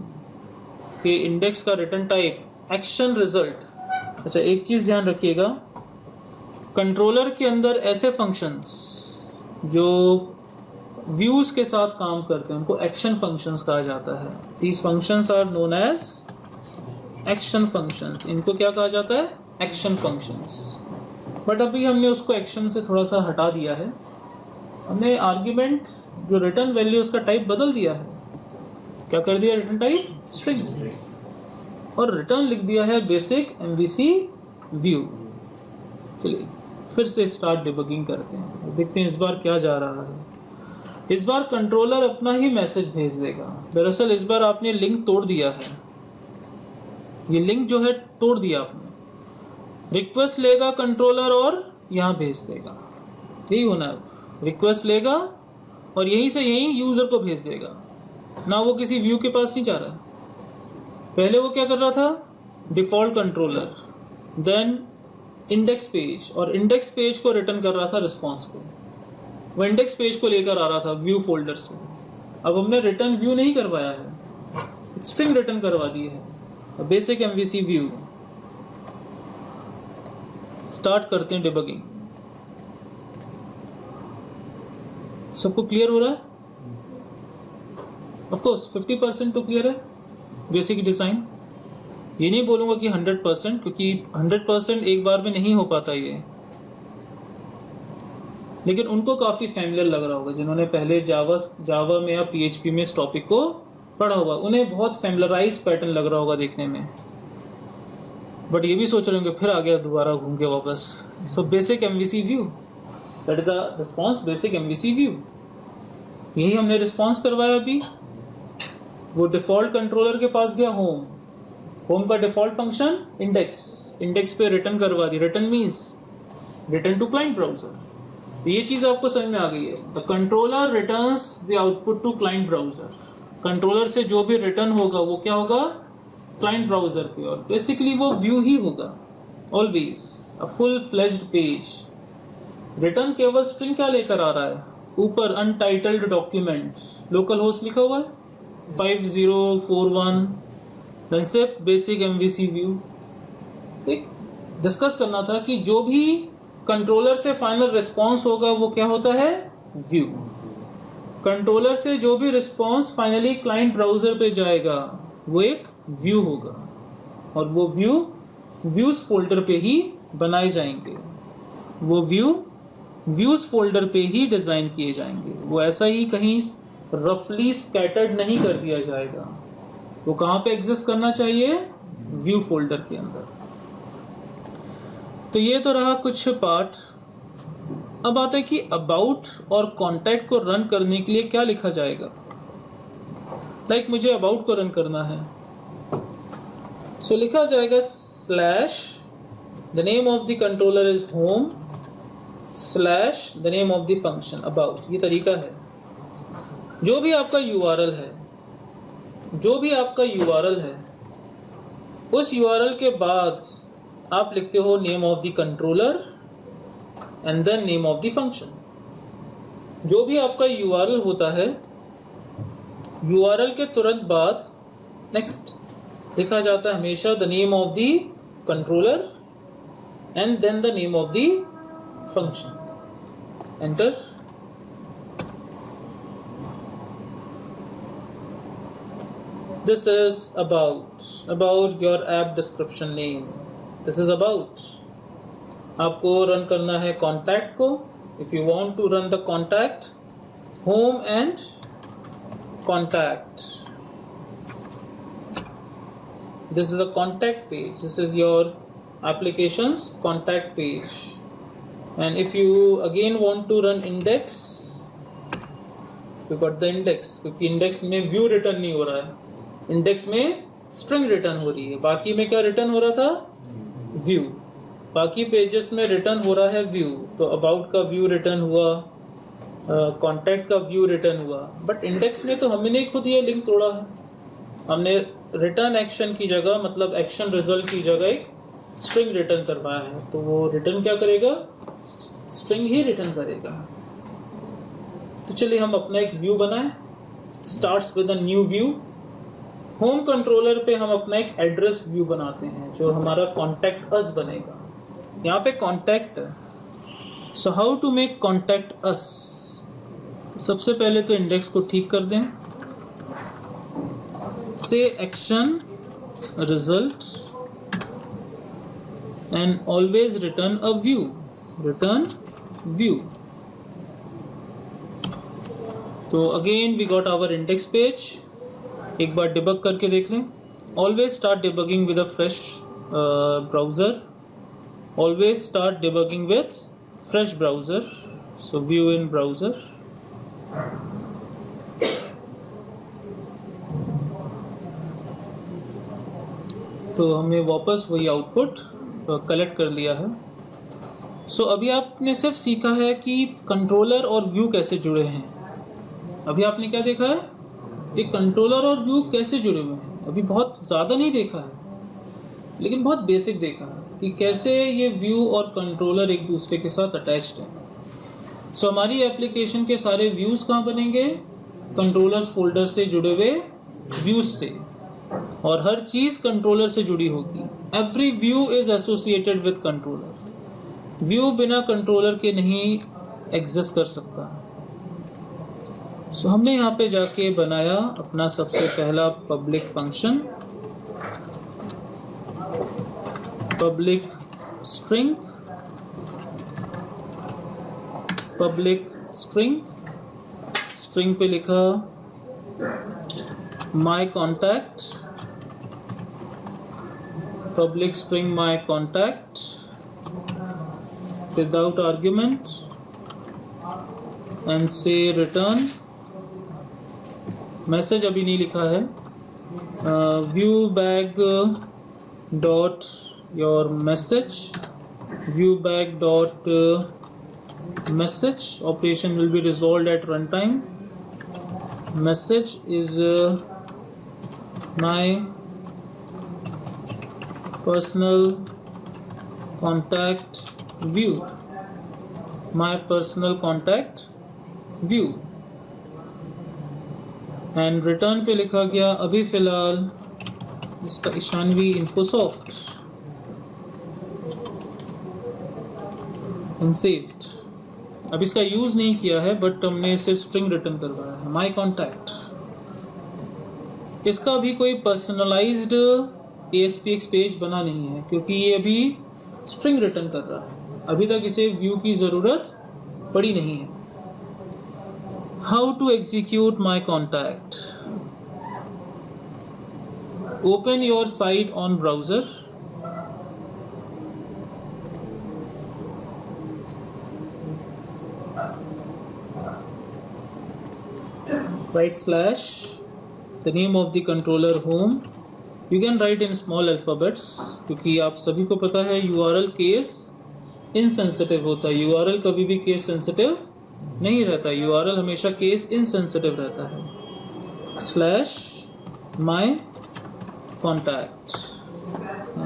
Speaker 1: के इंडेक्स का रिटर्न टाइप एक्शन रिजल्ट। अच्छा, एक चीज ध्यान रखिएगा, कंट्रोलर के अंदर ऐसे फंक्शंस जो व्यूज के साथ काम करते हैं उनको एक्शन फंक्शंस कहा जाता है। These functions are known as action functions. इनको क्या कहा जाता है? Action functions. बट अभी हमने उसको एक्शन से थोड़ा सा हटा दिया है, हमने आर्ग्यूमेंट जो रिटर्न वैल्यू उसका टाइप बदल दिया है। क्या कर दिया? रिटर्न टाइप स्ट्रिंग, और रिटर्न लिख दिया है बेसिक एमवीसी व्यू। चलिए फिर से स्टार्ट डिबगिंग करते हैं, देखते हैं इस बार क्या जा रहा है। इस बार कंट्रोलर अपना ही मैसेज भेज देगा। दरअसल इस बार आपने लिंक तोड़ दिया है, ये लिंक जो है तोड़ दिया आपने। रिक्वेस्ट लेगा कंट्रोलर और यहां भेज देगा, यही होना है। रिक्वेस्ट लेगा और यहीं से यहीं यूजर को भेज देगा ना, वो किसी व्यू के पास नहीं जा रहा है। पहले वो क्या कर रहा था? Default controller, then index page, और इंडेक्स पेज को रिटर्न कर रहा था रिस्पॉन्स को। वो इंडेक्स पेज को लेकर आ रहा था व्यू फोल्डर से। अब हमने रिटर्न व्यू नहीं करवाया है, स्ट्रिंग रिटर्न करवा दी है, बेसिक एमवीसी व्यू। स्टार्ट करते हैं डिबगिंग। सबको क्लियर हो रहा है? ऑफ कोर्स 50% तो क्लियर है बेसिक डिजाइन। ये नहीं बोलूंगा कि 100%, क्योंकि 100% एक बार में नहीं हो पाता ये, लेकिन उनको काफी फैमिलियर लग रहा होगा जिन्होंने पहले जावा में या पीएचपी में इस टॉपिक को पढ़ा होगा। उन्हें बहुत फैमिलराइज पैटर्न लग रहा होगा देखने में, बट ये भी सोच रहे होंगे फिर आ गया दोबारा घूम के वापस। So basic MVC view, that is a response basic MVC view. यही हमने रिस्पॉन्स करवाया अभी। वो डिफॉल्ट कंट्रोलर के पास गया, होम का डिफॉल्ट फंक्शन इंडेक्स पे रिटर्न करवा दी। Return means return to client browser. तो ये चीज आपको समझ में आ गई है। The controller returns the output to client browser. Controller से जो भी रिटर्न होगा वो क्या होगा? क्लाइंट ब्राउजर पे, और बेसिकली वो व्यू ही होगा always, a full fledged page. Return केवल स्ट्रिंग क्या लेकर आ रहा है? ऊपर अनटाइटल्ड डॉक्यूमेंट, लोकल होस्ट लिखा हुआ है 5041, देन सिर्फ बेसिक एमवीसी व्यू। डिस्कस करना था कि जो भी कंट्रोलर से फाइनल रिस्पॉन्स होगा वो क्या होता है? व्यू। कंट्रोलर से जो भी रिस्पॉन्स फाइनली क्लाइंट ब्राउजर पे जाएगा वो एक व्यू होगा, और वो व्यूज फोल्डर पे ही बनाए जाएंगे। वो व्यूज फोल्डर पे ही डिजाइन किए जाएंगे। वो ऐसा ही कहीं रफली स्कैटर्ड नहीं कर दिया जाएगा। वो कहां पे एग्जिस्ट करना चाहिए? व्यू फोल्डर के अंदर। तो ये तो रहा कुछ पार्ट। अब आता है कि अबाउट और कॉन्टैक्ट को रन करने के लिए क्या लिखा जाएगा। लाइक मुझे अबाउट को रन करना है, सो लिखा जाएगा slash the name of the controller is home slash the name of the function about. ये तरीका है। जो भी आपका यूआरएल है, उस यूआरएल के बाद आप लिखते हो name of the controller and then name of the function. जो भी आपका यूआरएल होता है, यूआरएल के तुरंत बाद नेक्स्ट लिखा जाता है हमेशा the name of the controller and then the name of the function. Enter. This is about your app description name. This is about. आपको रन करना है contact को. If you want to run the contact, home and contact. This is a contact page. This is your application's contact page. And if you again want to run index, you got the index. क्योंकि index में view return नहीं हो रहा है. Index में string return हो रही है। बाकी में क्या रिटर्न हो रहा था? व्यू। बाकी पेजेस में रिटर्न हो रहा है व्यू। तो अबाउट का व्यू रिटर्न हुआ, कॉन्टैक्ट का व्यू रिटर्न हुआ, बट इंडेक्स में तो हमने खुद ये लिंक तोड़ा है। हमने रिटर्न एक्शन की जगह, मतलब एक्शन रिजल्ट की जगह एक स्ट्रिंग रिटर्न करवाया है। तो वो रिटर्न क्या करेगा? स्ट्रिंग ही रिटर्न करेगा। तो चलिए हम अपना एक व्यू बनाएं। Starts with a new view. Home controller पे हम अपना एक एड्रेस व्यू बनाते हैं जो हमारा कॉन्टैक्ट अस बनेगा। यहाँ पे कॉन्टैक्ट है, so how to make contact us. सबसे पहले तो इंडेक्स को ठीक कर दें। से action result and always return a view, return view. तो again we got our index page. एक बार डिबग करके देख लें। Always start debugging with a fresh browser, always start debugging with fresh browser. So view in browser. तो हमने वापस वही आउटपुट कलेक्ट कर लिया है। सो अभी आपने सिर्फ सीखा है कि कंट्रोलर और व्यू कैसे जुड़े हैं। अभी आपने क्या देखा है, एक कंट्रोलर और व्यू कैसे जुड़े हुए हैं। अभी बहुत ज़्यादा नहीं देखा है, लेकिन बहुत बेसिक देखा है कि कैसे ये व्यू और कंट्रोलर एक दूसरे के साथ अटैच्ड हैं। सो हमारी एप्लीकेशन के सारे व्यूज़ कहाँ बनेंगे, कंट्रोलर्स फोल्डर से जुड़े हुए व्यूज से, और हर चीज़ कंट्रोलर से जुड़ी होगी। Every view is associated with controller. View बिना कंट्रोलर के नहीं एग्जिस्ट कर सकता। सो हमने यहाँ पे जाके बनाया अपना सबसे पहला public function, public string, public string. String पे लिखा माई contact, public string my contact without argument and से रिटर्न। मैसेज अभी नहीं लिखा है। View bag dot your message, view bag dot message operation will be resolved at runtime. Message is my personal contact view, my personal contact view, and return पे लिखा गया अभी फिलहाल इसका ईशानवी इन्फोसॉफ्ट and saved। अब इसका यूज नहीं किया है, बट हमने इसे स्ट्रिंग रिटर्न करवाया है, माई कॉन्टैक्ट। इसका अभी कोई पर्सनलाइज्ड ASPX पेज बना नहीं है, क्योंकि ये अभी स्ट्रिंग रिटर्न कर रहा है। अभी तक इसे व्यू की जरूरत पड़ी नहीं है। How to execute my contact. Open your site on browser, / the name of the controller home। You can write in small alphabets, क्योंकि आप सभी को पता है URL केस इनसेंसिटिव होता है। URL कभी भी केस सेंसिटिव नहीं रहता, URL हमेशा केस इनसेंसिटिव रहता है। / my contact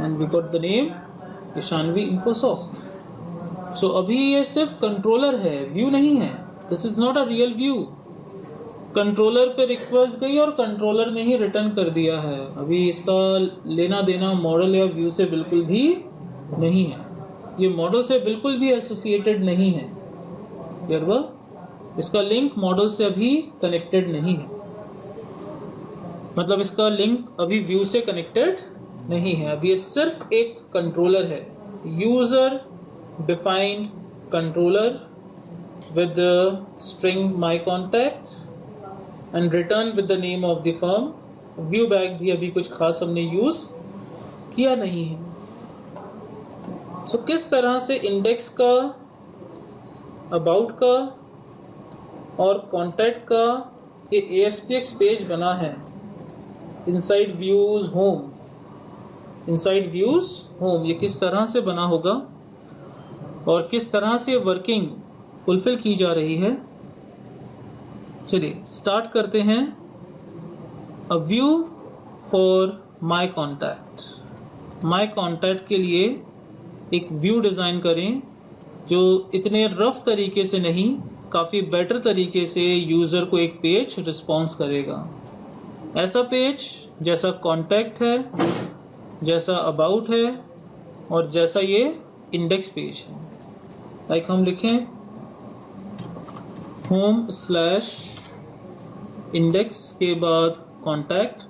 Speaker 1: and we got the name Ishanvi Infosoft. So अभी ये सिर्फ कंट्रोलर है, व्यू नहीं है। This is not a real view. Controller पे रिक्वेस्ट गई और कंट्रोलर ने ही रिटर्न कर दिया है। अभी इसका लेना देना मॉडल या व्यू से बिल्कुल भी नहीं है। ये मॉडल से बिल्कुल भी एसोसिएटेड नहीं है। इसका लिंक मॉडल से अभी कनेक्टेड नहीं है, मतलब इसका लिंक अभी व्यू से कनेक्टेड नहीं है। अभी ये सिर्फ एक कंट्रोलर है, user defined controller with string my contact and return with the name of the firm. View bag भी अभी कुछ खास हमने यूज किया नहीं है। सो किस तरह से इंडेक्स का, अबाउट का और कॉन्टैक्ट का ये ASPX पेज बना है inside views home. Inside views home ये किस तरह से बना होगा और किस तरह से वर्किंग फुलफिल की जा रही है, चलिए स्टार्ट करते हैं। A view for my contact. My contact के लिए एक व्यू डिज़ाइन करें जो इतने रफ तरीके से नहीं, काफ़ी बेटर तरीके से यूज़र को एक पेज रिस्पॉन्स करेगा। ऐसा पेज जैसा कॉन्टैक्ट है, जैसा अबाउट है और जैसा ये इंडेक्स पेज है। लाइक हम लिखें होम स्लैश इंडेक्स के बाद कॉन्टैक्ट।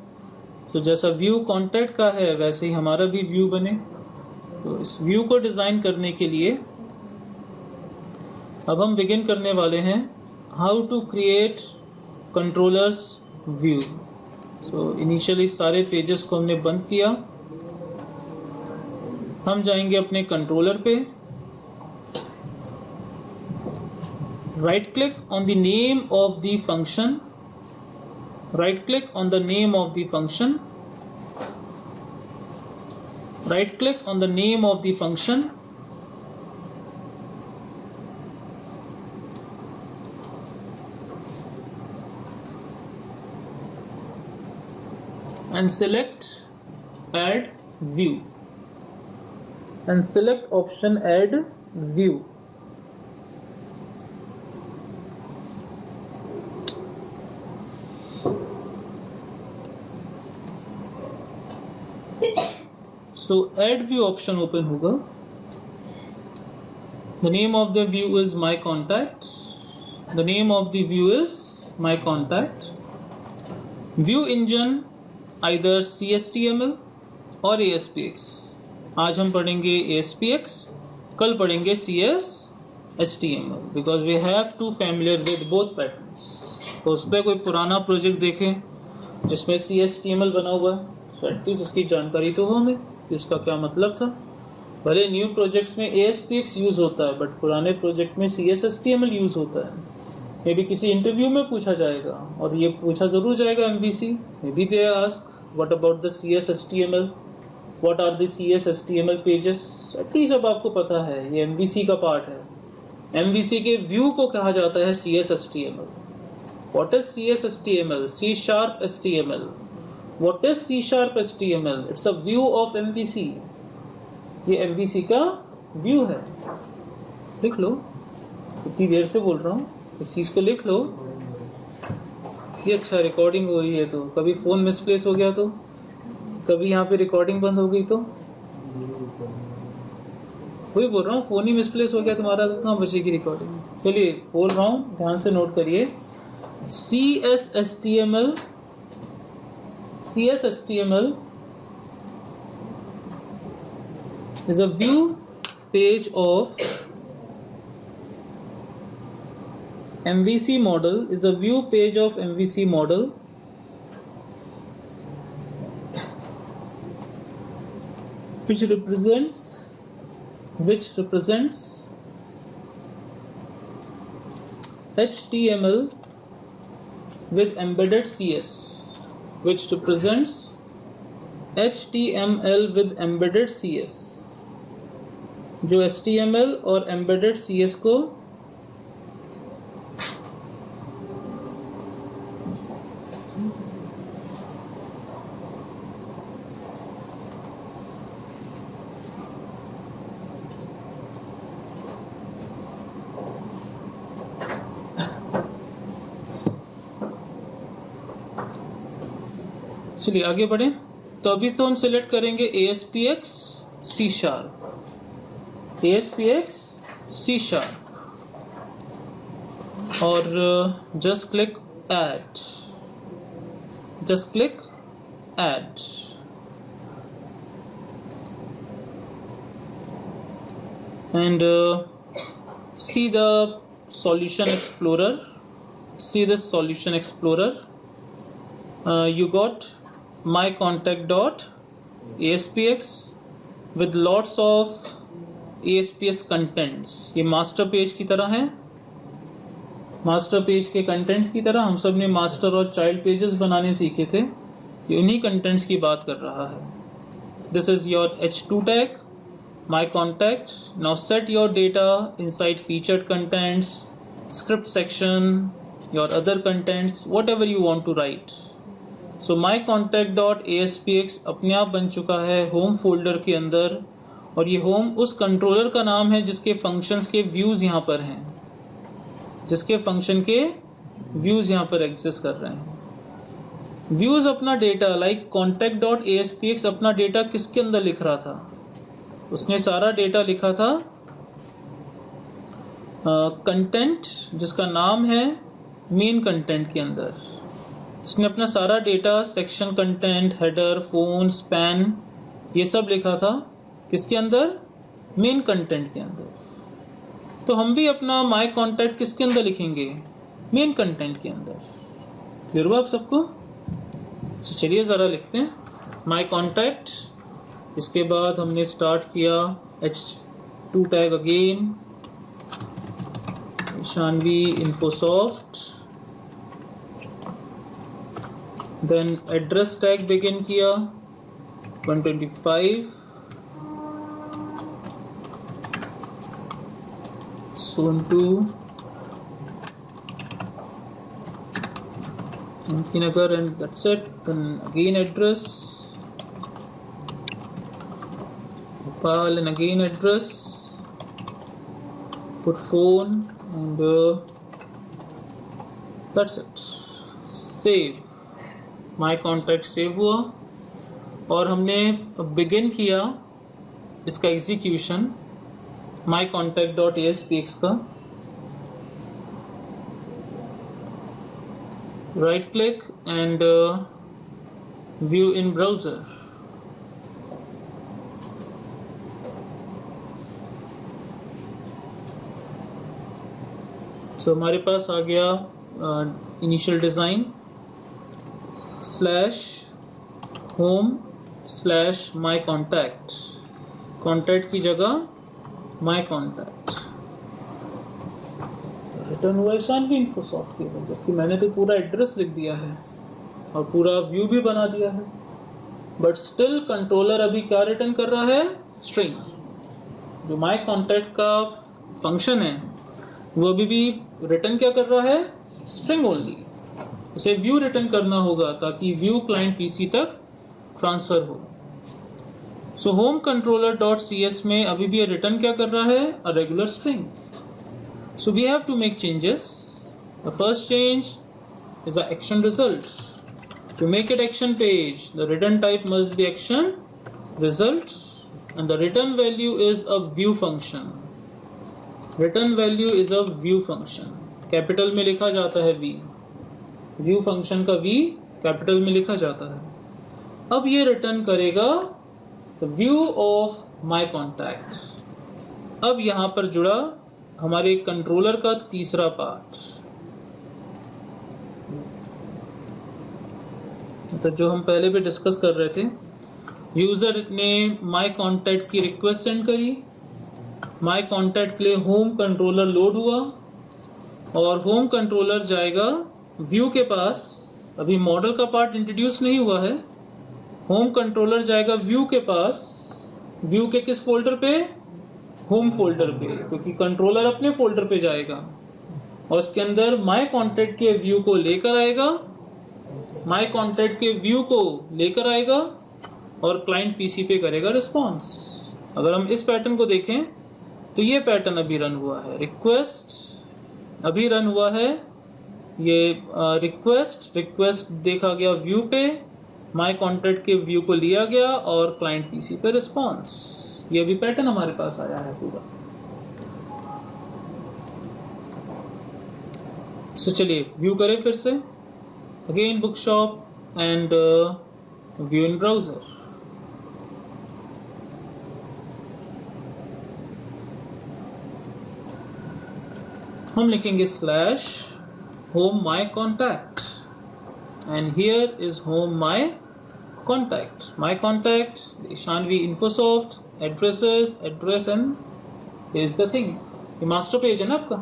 Speaker 1: तो जैसा व्यू कॉन्टैक्ट का है वैसे ही हमारा भी व्यू बने। तो इस व्यू को डिज़ाइन करने के लिए अब हम बिगिन करने वाले हैं how to create controllers view. So initially सारे पेजेस को हमने बंद किया। हम जाएंगे अपने कंट्रोलर पे, right click on the name of the function, right click on the name of the function, right click on the name of the function, and select add view, and select option add view. So add view option open होगा। The name of the view is my contact, the name of the view is my contact। View engine either CSTML और ASPX। आज हम पढ़ेंगे ASPX, कल पढ़ेंगे CSHTML because we have to familiar with both patterns। तो उस पर कोई पुराना प्रोजेक्ट देखें जिसमें CSTML बना हुआ है, तो एटलीस्ट इसकी जानकारी तो हो हमें कि उसका क्या मतलब था। भले न्यू प्रोजेक्ट्स में ASPX यूज़ होता है बट पुराने प्रोजेक्ट में CSHTML यूज़ होता है। मे भी किसी इंटरव्यू में पूछा जाएगा और ये पूछा ज़रूर जाएगा MVC, may be they ask what about the CSHTML, what are the CSHTML pages. At least अब आपको पता है ये MVC का पार्ट है। MVC के व्यू को कहा जाता है CSHTML। What is CSHTML? C#HTML। What is C#HTML? It's a view of MVC। ये MVC का व्यू है, लिख लो। इतनी देर से बोल रहा हूँ, इस चीज़ को लिख लो। ये अच्छा रिकॉर्डिंग हो रही है, तो कभी फ़ोन मिसप्लेस हो गया तो, कभी यहाँ पे रिकॉर्डिंग बंद हो गई तो, वही बोल रहा हूँ फ़ोन ही मिसप्लेस हो गया तुम्हारा तो कहाँ बचेगी रिकॉर्डिंग। चलिए बोल रहा हूँ, ध्यान से नोट करिए। CSHTML is a view page of MVC model, is a view page of MVC model which represents HTML with embedded CS, which represents HTML with embedded CS, जो HTML और embedded CS को चलिए आगे बढ़ें। तो अभी तो हम सिलेक्ट करेंगे ASPX C#, ASPX C#, और just click add, just click add. And see the solution explorer, see this solution explorer. You got my contact.aspx with lots of ASPX contents। ये मास्टर पेज की तरह है, master page के contents की तरह। हम सब ने मास्टर और चाइल्ड पेजेस बनाने सीखे थे, ये उन्हीं कंटेंट्स की बात कर रहा है। This is your H2 tag, my contact। now set your data inside featured contents, script section, your other contents, whatever you want to write। so my contact.aspx अपने आप बन चुका है होम फोल्डर के अंदर, और ये होम उस कंट्रोलर का नाम है जिसके फंक्शंस के व्यूज़ यहाँ पर हैं, जिसके फंक्शन के व्यूज़ यहाँ पर एग्जिस्ट कर रहे हैं। व्यूज़ अपना डेटा लाइक contact.aspx अपना डेटा किसके अंदर लिख रहा था? उसने सारा डेटा लिखा था कंटेंट जिसका नाम है मेन कंटेंट के अंदर इसने अपना सारा data section content header phone span ये सब लिखा था किसके अंदर, मेन कंटेंट के अंदर। तो हम भी अपना माय कॉन्टैक्ट किसके अंदर लिखेंगे, मेन कंटेंट के अंदर। क्लियर हुआ आप सबको? तो चलिए ज़रा लिखते हैं माय कॉन्टैक्ट। इसके बाद हमने स्टार्ट किया H2 tag again Shanvi Infosoft, then address tag begin किया 125 zone 2 Nagar, and that's it. Then again address Bhopal and again address, put phone and that's it. Save my contact save हुआ और हमने begin किया इसका एग्जीक्यूशन mycontact.aspx का। Right click and view in browser. So हमारे पास आ गया initial design /home/mycontact, contact की जगह माई कॉन्टैक्ट। रिटर्न हुआ है शानवी इन्फोसॉफ्ट के अंदर, जबकि मैंने तो पूरा एड्रेस लिख दिया है और पूरा व्यू भी बना दिया है, बट स्टिल कंट्रोलर अभी क्या रिटर्न कर रहा है, स्ट्रिंग। जो माई कॉन्टैक्ट का फंक्शन है वो अभी भी रिटर्न क्या कर रहा है, स्ट्रिंग ओनली। उसे व्यू रिटर्न करना होगा ताकि व्यू क्लाइंट पीसी तक ट्रांसफर हो। So home controller dot C S में अभी भी रिटर्न क्या कर रहा है, a regular string. So we have to make changes. The first change is the action result. To make it action page, the return type must be action result, and the return value is a view function. Return value is a view function. Capital में लिखा जाता है v. View function का v capital में लिखा जाता है। अब ये रिटर्न करेगा the view of my contact. अब यहाँ पर जुड़ा हमारे कंट्रोलर का तीसरा पार्ट, तो जो हम पहले भी डिस्कस कर रहे थे। यूज़र ने माय कॉन्टैक्ट की रिक्वेस्ट सेंड करी, माय कॉन्टैक्ट के लिए होम कंट्रोलर लोड हुआ और होम कंट्रोलर जाएगा व्यू के पास। अभी मॉडल का पार्ट इंट्रोड्यूस नहीं हुआ है। होम कंट्रोलर जाएगा व्यू के पास, व्यू के किस फोल्डर पे, होम फोल्डर पे, क्योंकि कंट्रोलर अपने फोल्डर पे जाएगा और उसके अंदर माय कॉन्टैक्ट के व्यू को लेकर आएगा, माय कॉन्टैक्ट के व्यू को लेकर आएगा और क्लाइंट पीसी पे करेगा रिस्पॉन्स। अगर हम इस पैटर्न को देखें तो ये पैटर्न अभी रन हुआ है, रिक्वेस्ट अभी रन हुआ है, ये रिक्वेस्ट देखा गया व्यू पे, माय कॉन्टैक्ट के व्यू को लिया गया और क्लाइंट पीसी पे रिस्पॉन्स। ये भी पैटर्न हमारे पास आया है पूरा। सो चलिए व्यू करें फिर से, again book shop and view in browser. हम लिखेंगे /home my contact and here is home my contact, my contact Shanvi Infosoft, addresses, address and here's the thing। ये मास्टर पेज है ना आपका,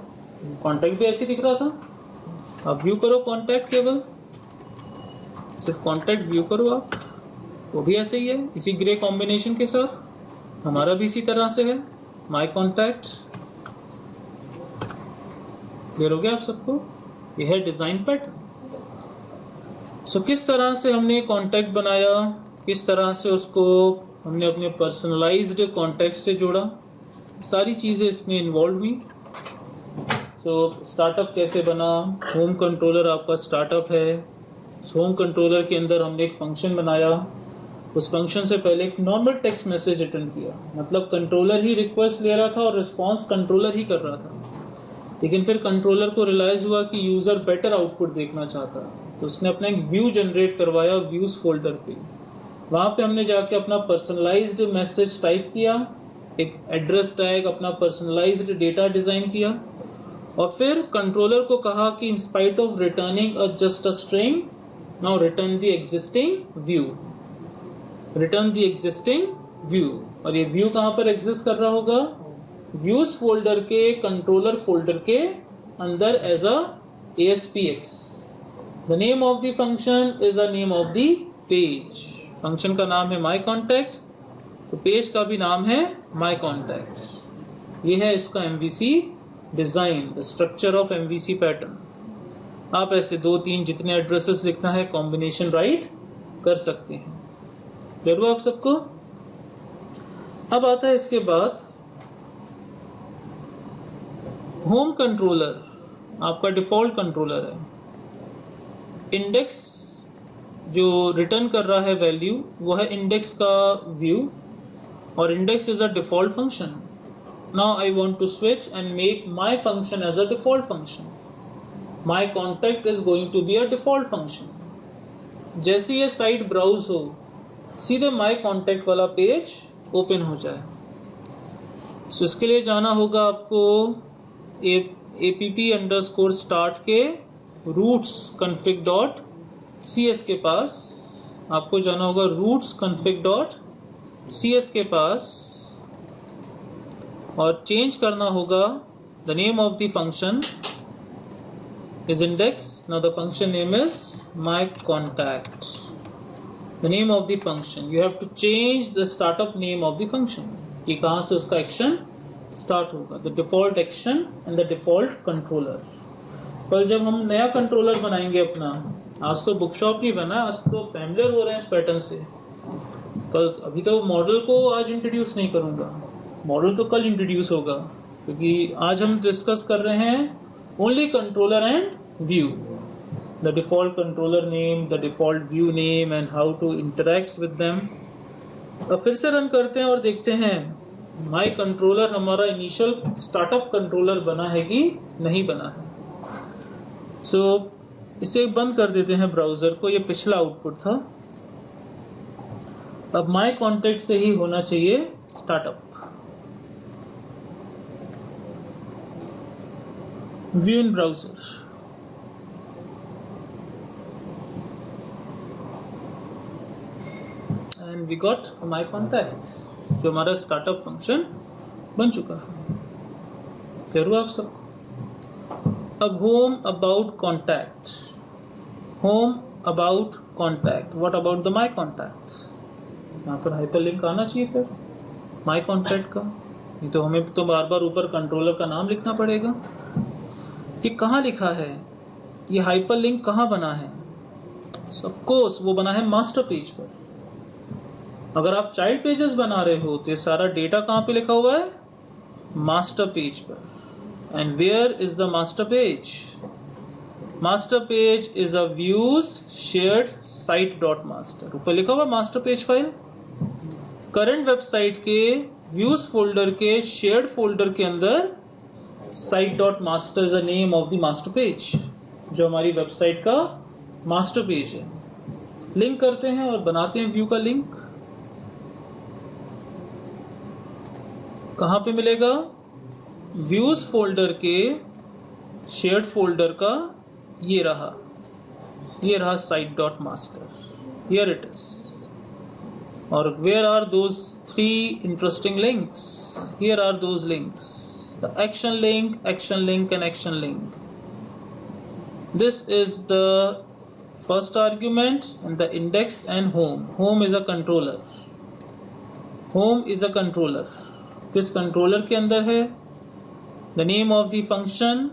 Speaker 1: कॉन्टैक्ट भी ऐसे दिख रहा था। आप व्यू करो कॉन्टैक्ट, केवल सिर्फ कॉन्टैक्ट व्यू करो आप, वो भी ऐसे ही है, इसी ग्रे कॉम्बिनेशन के साथ। हमारा भी इसी तरह से है माय कॉन्टैक्ट। क्लियर हो गया आप सबको? ये है डिजाइन पैटर्न। सो किस तरह से हमने कॉन्टैक्ट बनाया, किस तरह से उसको हमने अपने पर्सनलाइज्ड कॉन्टैक्ट से जोड़ा, सारी चीज़ें इसमें इन्वॉल्व हुई। सो स्टार्टअप कैसे बना, होम कंट्रोलर आपका स्टार्टअप है। होम कंट्रोलर के अंदर हमने एक फंक्शन बनाया, उस फंक्शन से पहले एक नॉर्मल टेक्स्ट मैसेज रिटर्न किया, मतलब कंट्रोलर ही रिक्वेस्ट ले रहा था और रिस्पॉन्स कंट्रोलर ही कर रहा था। लेकिन फिर कंट्रोलर को रियलाइज हुआ कि यूज़र बेटर आउटपुट देखना चाहता है, तो उसने अपना एक व्यू जनरेट करवाया व्यूज़ फोल्डर पे। वहाँ पे हमने जाके अपना पर्सनलाइज्ड मैसेज टाइप किया, एक एड्रेस टैग, अपना पर्सनलाइज्ड डेटा डिज़ाइन किया, और फिर कंट्रोलर को कहा कि in spite of returning just a string, now return the existing view, return the existing view. और ये व्यू कहाँ पर एग्जिस्ट कर रहा होगा? व्यूज फोल्डर के कंट्रोलर फोल्डर के अंदर as a ASPX। The name of the function is a name of the page. Function का नाम है माई कॉन्टैक्ट, तो पेज का भी नाम है माई कॉन्टैक्ट। ये है इसका MVC design, the structure of MVC pattern. आप ऐसे 2-3 जितने एड्रेसेस लिखना है कॉम्बिनेशन राइट कर सकते हैं। क्लियर हुआ आप सबको? अब आता है इसके बाद होम कंट्रोलर, आपका डिफॉल्ट कंट्रोलर है। इंडेक्स जो रिटर्न कर रहा है वैल्यू वो है इंडेक्स का व्यू, और index is a default function. Now I want to switch and make my function as a default function. My contact is going to be a default function. जैसे ये site browse हो, सीधे my contact वाला page open हो जाए। तो इसके लिए जाना होगा आपको app_start के रूट्स config.cs के पास। आपको जाना होगा रूट्स config.cs के पास, और चेंज करना होगा the name of the function is index. Now the function name is my contact. The name of the function, you have to change the startup name of the function कि कहाँ से उसका action start होगा। The default action and the default controller। कल जब हम नया controller बनाएंगे अपना, आज तो बुकशॉप नहीं बना, आज तो फैमिलियर हो रहे हैं इस पैटर्न से। कल अभी तो मॉडल को आज इंट्रोड्यूस नहीं करूँगा, मॉडल तो कल इंट्रोड्यूस होगा, क्योंकि आज हम डिस्कस कर रहे हैं only controller and view, the default controller name, the default view name and how to interact with them। अब फिर से रन करते हैं और देखते हैं माई कंट्रोलर हमारा इनिशियल स्टार्टअप कंट्रोलर बना है कि नहीं बना है। सो इसे बंद कर देते हैं ब्राउजर को, ये पिछला आउटपुट था। अब माई कॉन्टैक्ट से ही होना चाहिए startup. View in browser, and we got my contact, जो हमारा स्टार्टअप फंक्शन बन चुका है। क्लियर हुआ आप सबको? अब home about contact, home about contact, what about the my contact. यहाँ पर हाइपरलिंक आना चाहिए फिर माई कॉन्टैक्ट का, नहीं तो हमें तो बार बार ऊपर कंट्रोलर का नाम लिखना पड़ेगा। ये कहाँ लिखा है, ये हाइपरलिंक कहाँ बना है? ऑफ कोर्स वो बना है मास्टर पेज पर। अगर आप चाइल्ड पेजेस बना रहे हो तो सारा डेटा कहाँ पे लिखा हुआ है? मास्टर पेज पर। And where is the master page? Master page is a views shared site dot master, ऊपर लिखा हुआ master page file. Current website के व्यूज फोल्डर के शेयर्ड फोल्डर के अंदर site.master is the name of the master page, जो हमारी website का मास्टर पेज है। लिंक करते हैं और बनाते हैं व्यू का लिंक। कहाँ पे मिलेगा? व्यूज फोल्डर के शेयर्ड फोल्डर का ये रहा site.master, here it is। और where are those 3 interesting links? Here are those links, the action link, and action link. This is the first argument, and the index and home. Home is a controller, home is a controller। किस controller के अंदर है? the name of the function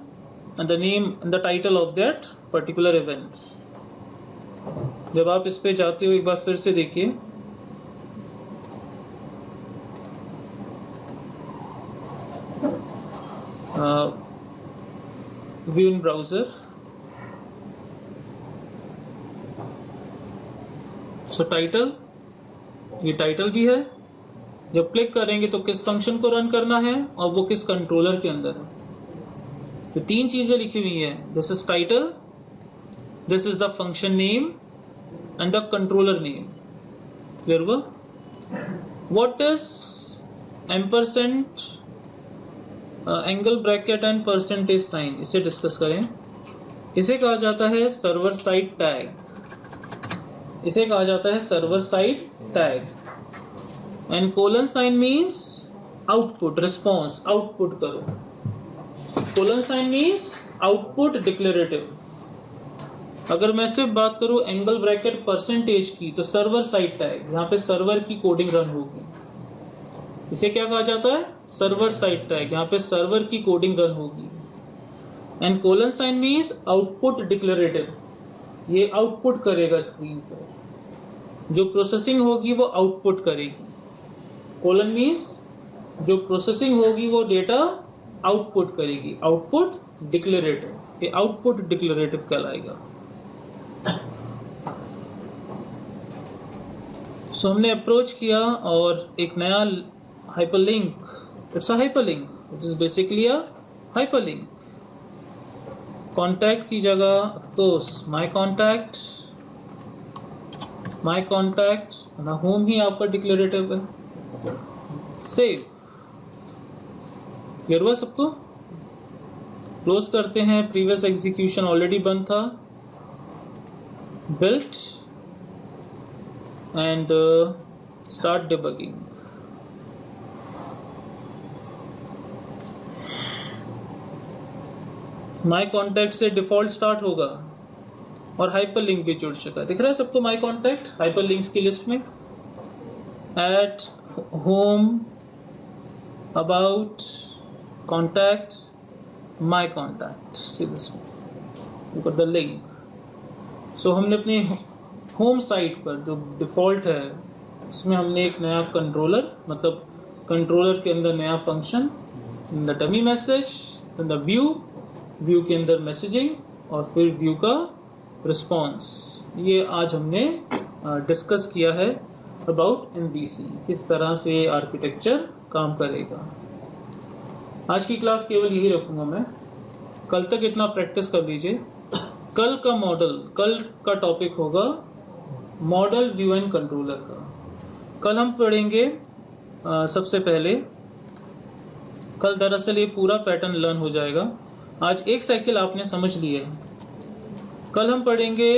Speaker 1: and the name and the title of that particular event। जब आप इस पे जाते हो एक बार फिर से देखिए, view in browser, so title, ये टाइटल भी है। जब क्लिक करेंगे तो किस फंक्शन को रन करना है और वो किस कंट्रोलर के अंदर है। तो 3 चीजें लिखी हुई हैं, this is title, this is the function name and the controller name. Clear हुआ? What is ampersand, angle bracket and percentage sign, इसे डिस्कस करें। इसे कहा जाता है सर्वर साइड टैग, इसे कहा जाता है server side tag. And colon sign means output, response, output करो। Colon sign means output declarative. अगर मैं सिर्फ बात करूं एंगल ब्रैकेट परसेंटेज की, तो सर्वर साइड टैग, यहाँ पे सर्वर की कोडिंग रन होगी, इसे क्या कहा जाता है? सर्वर साइड टैग, यहाँ पे सर्वर की कोडिंग रन होगी। And colon sign means output declarative, ये आउटपुट करेगा स्क्रीन पर, जो प्रोसेसिंग होगी वो आउटपुट करेगी। कोलन मीन्स जो प्रोसेसिंग होगी वो डेटा आउटपुट करेगी, आउटपुट डिक्लेरेटिव, ये आउटपुट डिक्लेरेटिव कहलाएगा। सो हमने अप्रोच किया और एक नया hyperlink, it's a hyperlink, it is basically a hyperlink. Contact की जगह ऑफ कोर्स माय कॉन्टैक्ट ना, होम ही आपका डिक्लेरेटिव है। सेव, क्लियर हुआ सबको? क्लोज करते हैं, प्रीवियस एग्जीक्यूशन ऑलरेडी बंद था। Built and start debugging. My contact से डिफॉल्ट स्टार्ट होगा और हाइपरलिंक भी जुड़ चुका है। दिख रहा है सबको माई कॉन्टैक्ट हाइपरलिंक्स की लिस्ट में? At, home, about, contact, my contact, see this the link. So हमने अपने होम साइट पर जो डिफॉल्ट है उसमें हमने एक नया कंट्रोलर, मतलब कंट्रोलर के अंदर नया function, in the dummy message, in the view, view के अंदर मैसेजिंग और फिर व्यू का रिस्पॉन्स, ये आज हमने डिस्कस किया है अबाउट MVC, किस तरह से आर्किटेक्चर काम करेगा। आज की क्लास केवल यही रखूंगा मैं, कल तक इतना प्रैक्टिस कर लीजिए। कल का मॉडल, कल का टॉपिक होगा मॉडल, व्यू एंड कंट्रोलर का। कल हम पढ़ेंगे सबसे पहले, कल दरअसल ये पूरा पैटर्न लर्न हो जाएगा। आज एक साइकिल आपने समझ ली है। कल हम पढ़ेंगे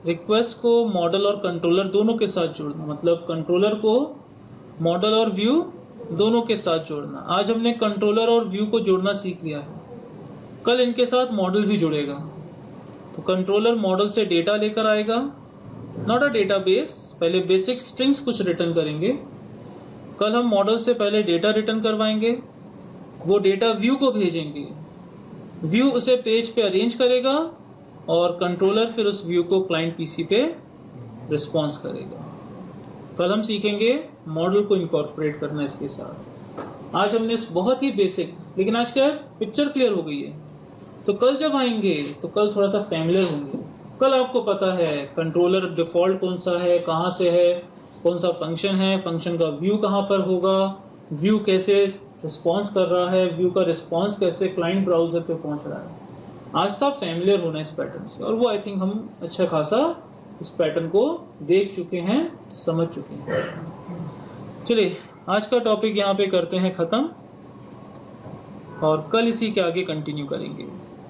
Speaker 1: रिक्वेस्ट को मॉडल और कंट्रोलर दोनों के साथ जोड़ना, मतलब कंट्रोलर को मॉडल और व्यू दोनों के साथ जोड़ना। आज हमने कंट्रोलर और व्यू को जोड़ना सीख लिया है, कल इनके साथ मॉडल भी जुड़ेगा। तो कंट्रोलर मॉडल से डेटा लेकर आएगा, नॉट अ डेटाबेस, पहले बेसिक स्ट्रिंग्स कुछ रिटर्न करेंगे। कल हम मॉडल से पहले डेटा रिटर्न करवाएंगे, वो डेटा व्यू को भेजेंगे, व्यू उसे पेज पे अरेंज करेगा और कंट्रोलर फिर उस व्यू को क्लाइंट पीसी पे रिस्पॉन्स करेगा। कल हम सीखेंगे मॉडल को इनकॉर्पोरेट करना इसके साथ। आज हमने बहुत ही बेसिक, लेकिन आज क्या पिक्चर क्लियर हो गई है। तो कल जब आएंगे तो कल थोड़ा सा फैमिलियर होंगे। कल आपको पता है कंट्रोलर डिफॉल्ट कौन सा है, कहाँ से है, कौन सा फंक्शन है, फंक्शन का व्यू कहाँ पर होगा, व्यू कैसे रिस्पॉन्स कर रहा है, व्यू का रिस्पॉन्स कैसे क्लाइंट ब्राउजर पे पहुंच रहा है। आज था फैमिलियर होना इस पैटर्न से, और वो आई थिंक हम अच्छा खासा इस पैटर्न को देख चुके हैं, समझ चुके हैं। चलिए आज का टॉपिक यहाँ पे करते हैं खत्म और कल इसी के आगे कंटिन्यू करेंगे।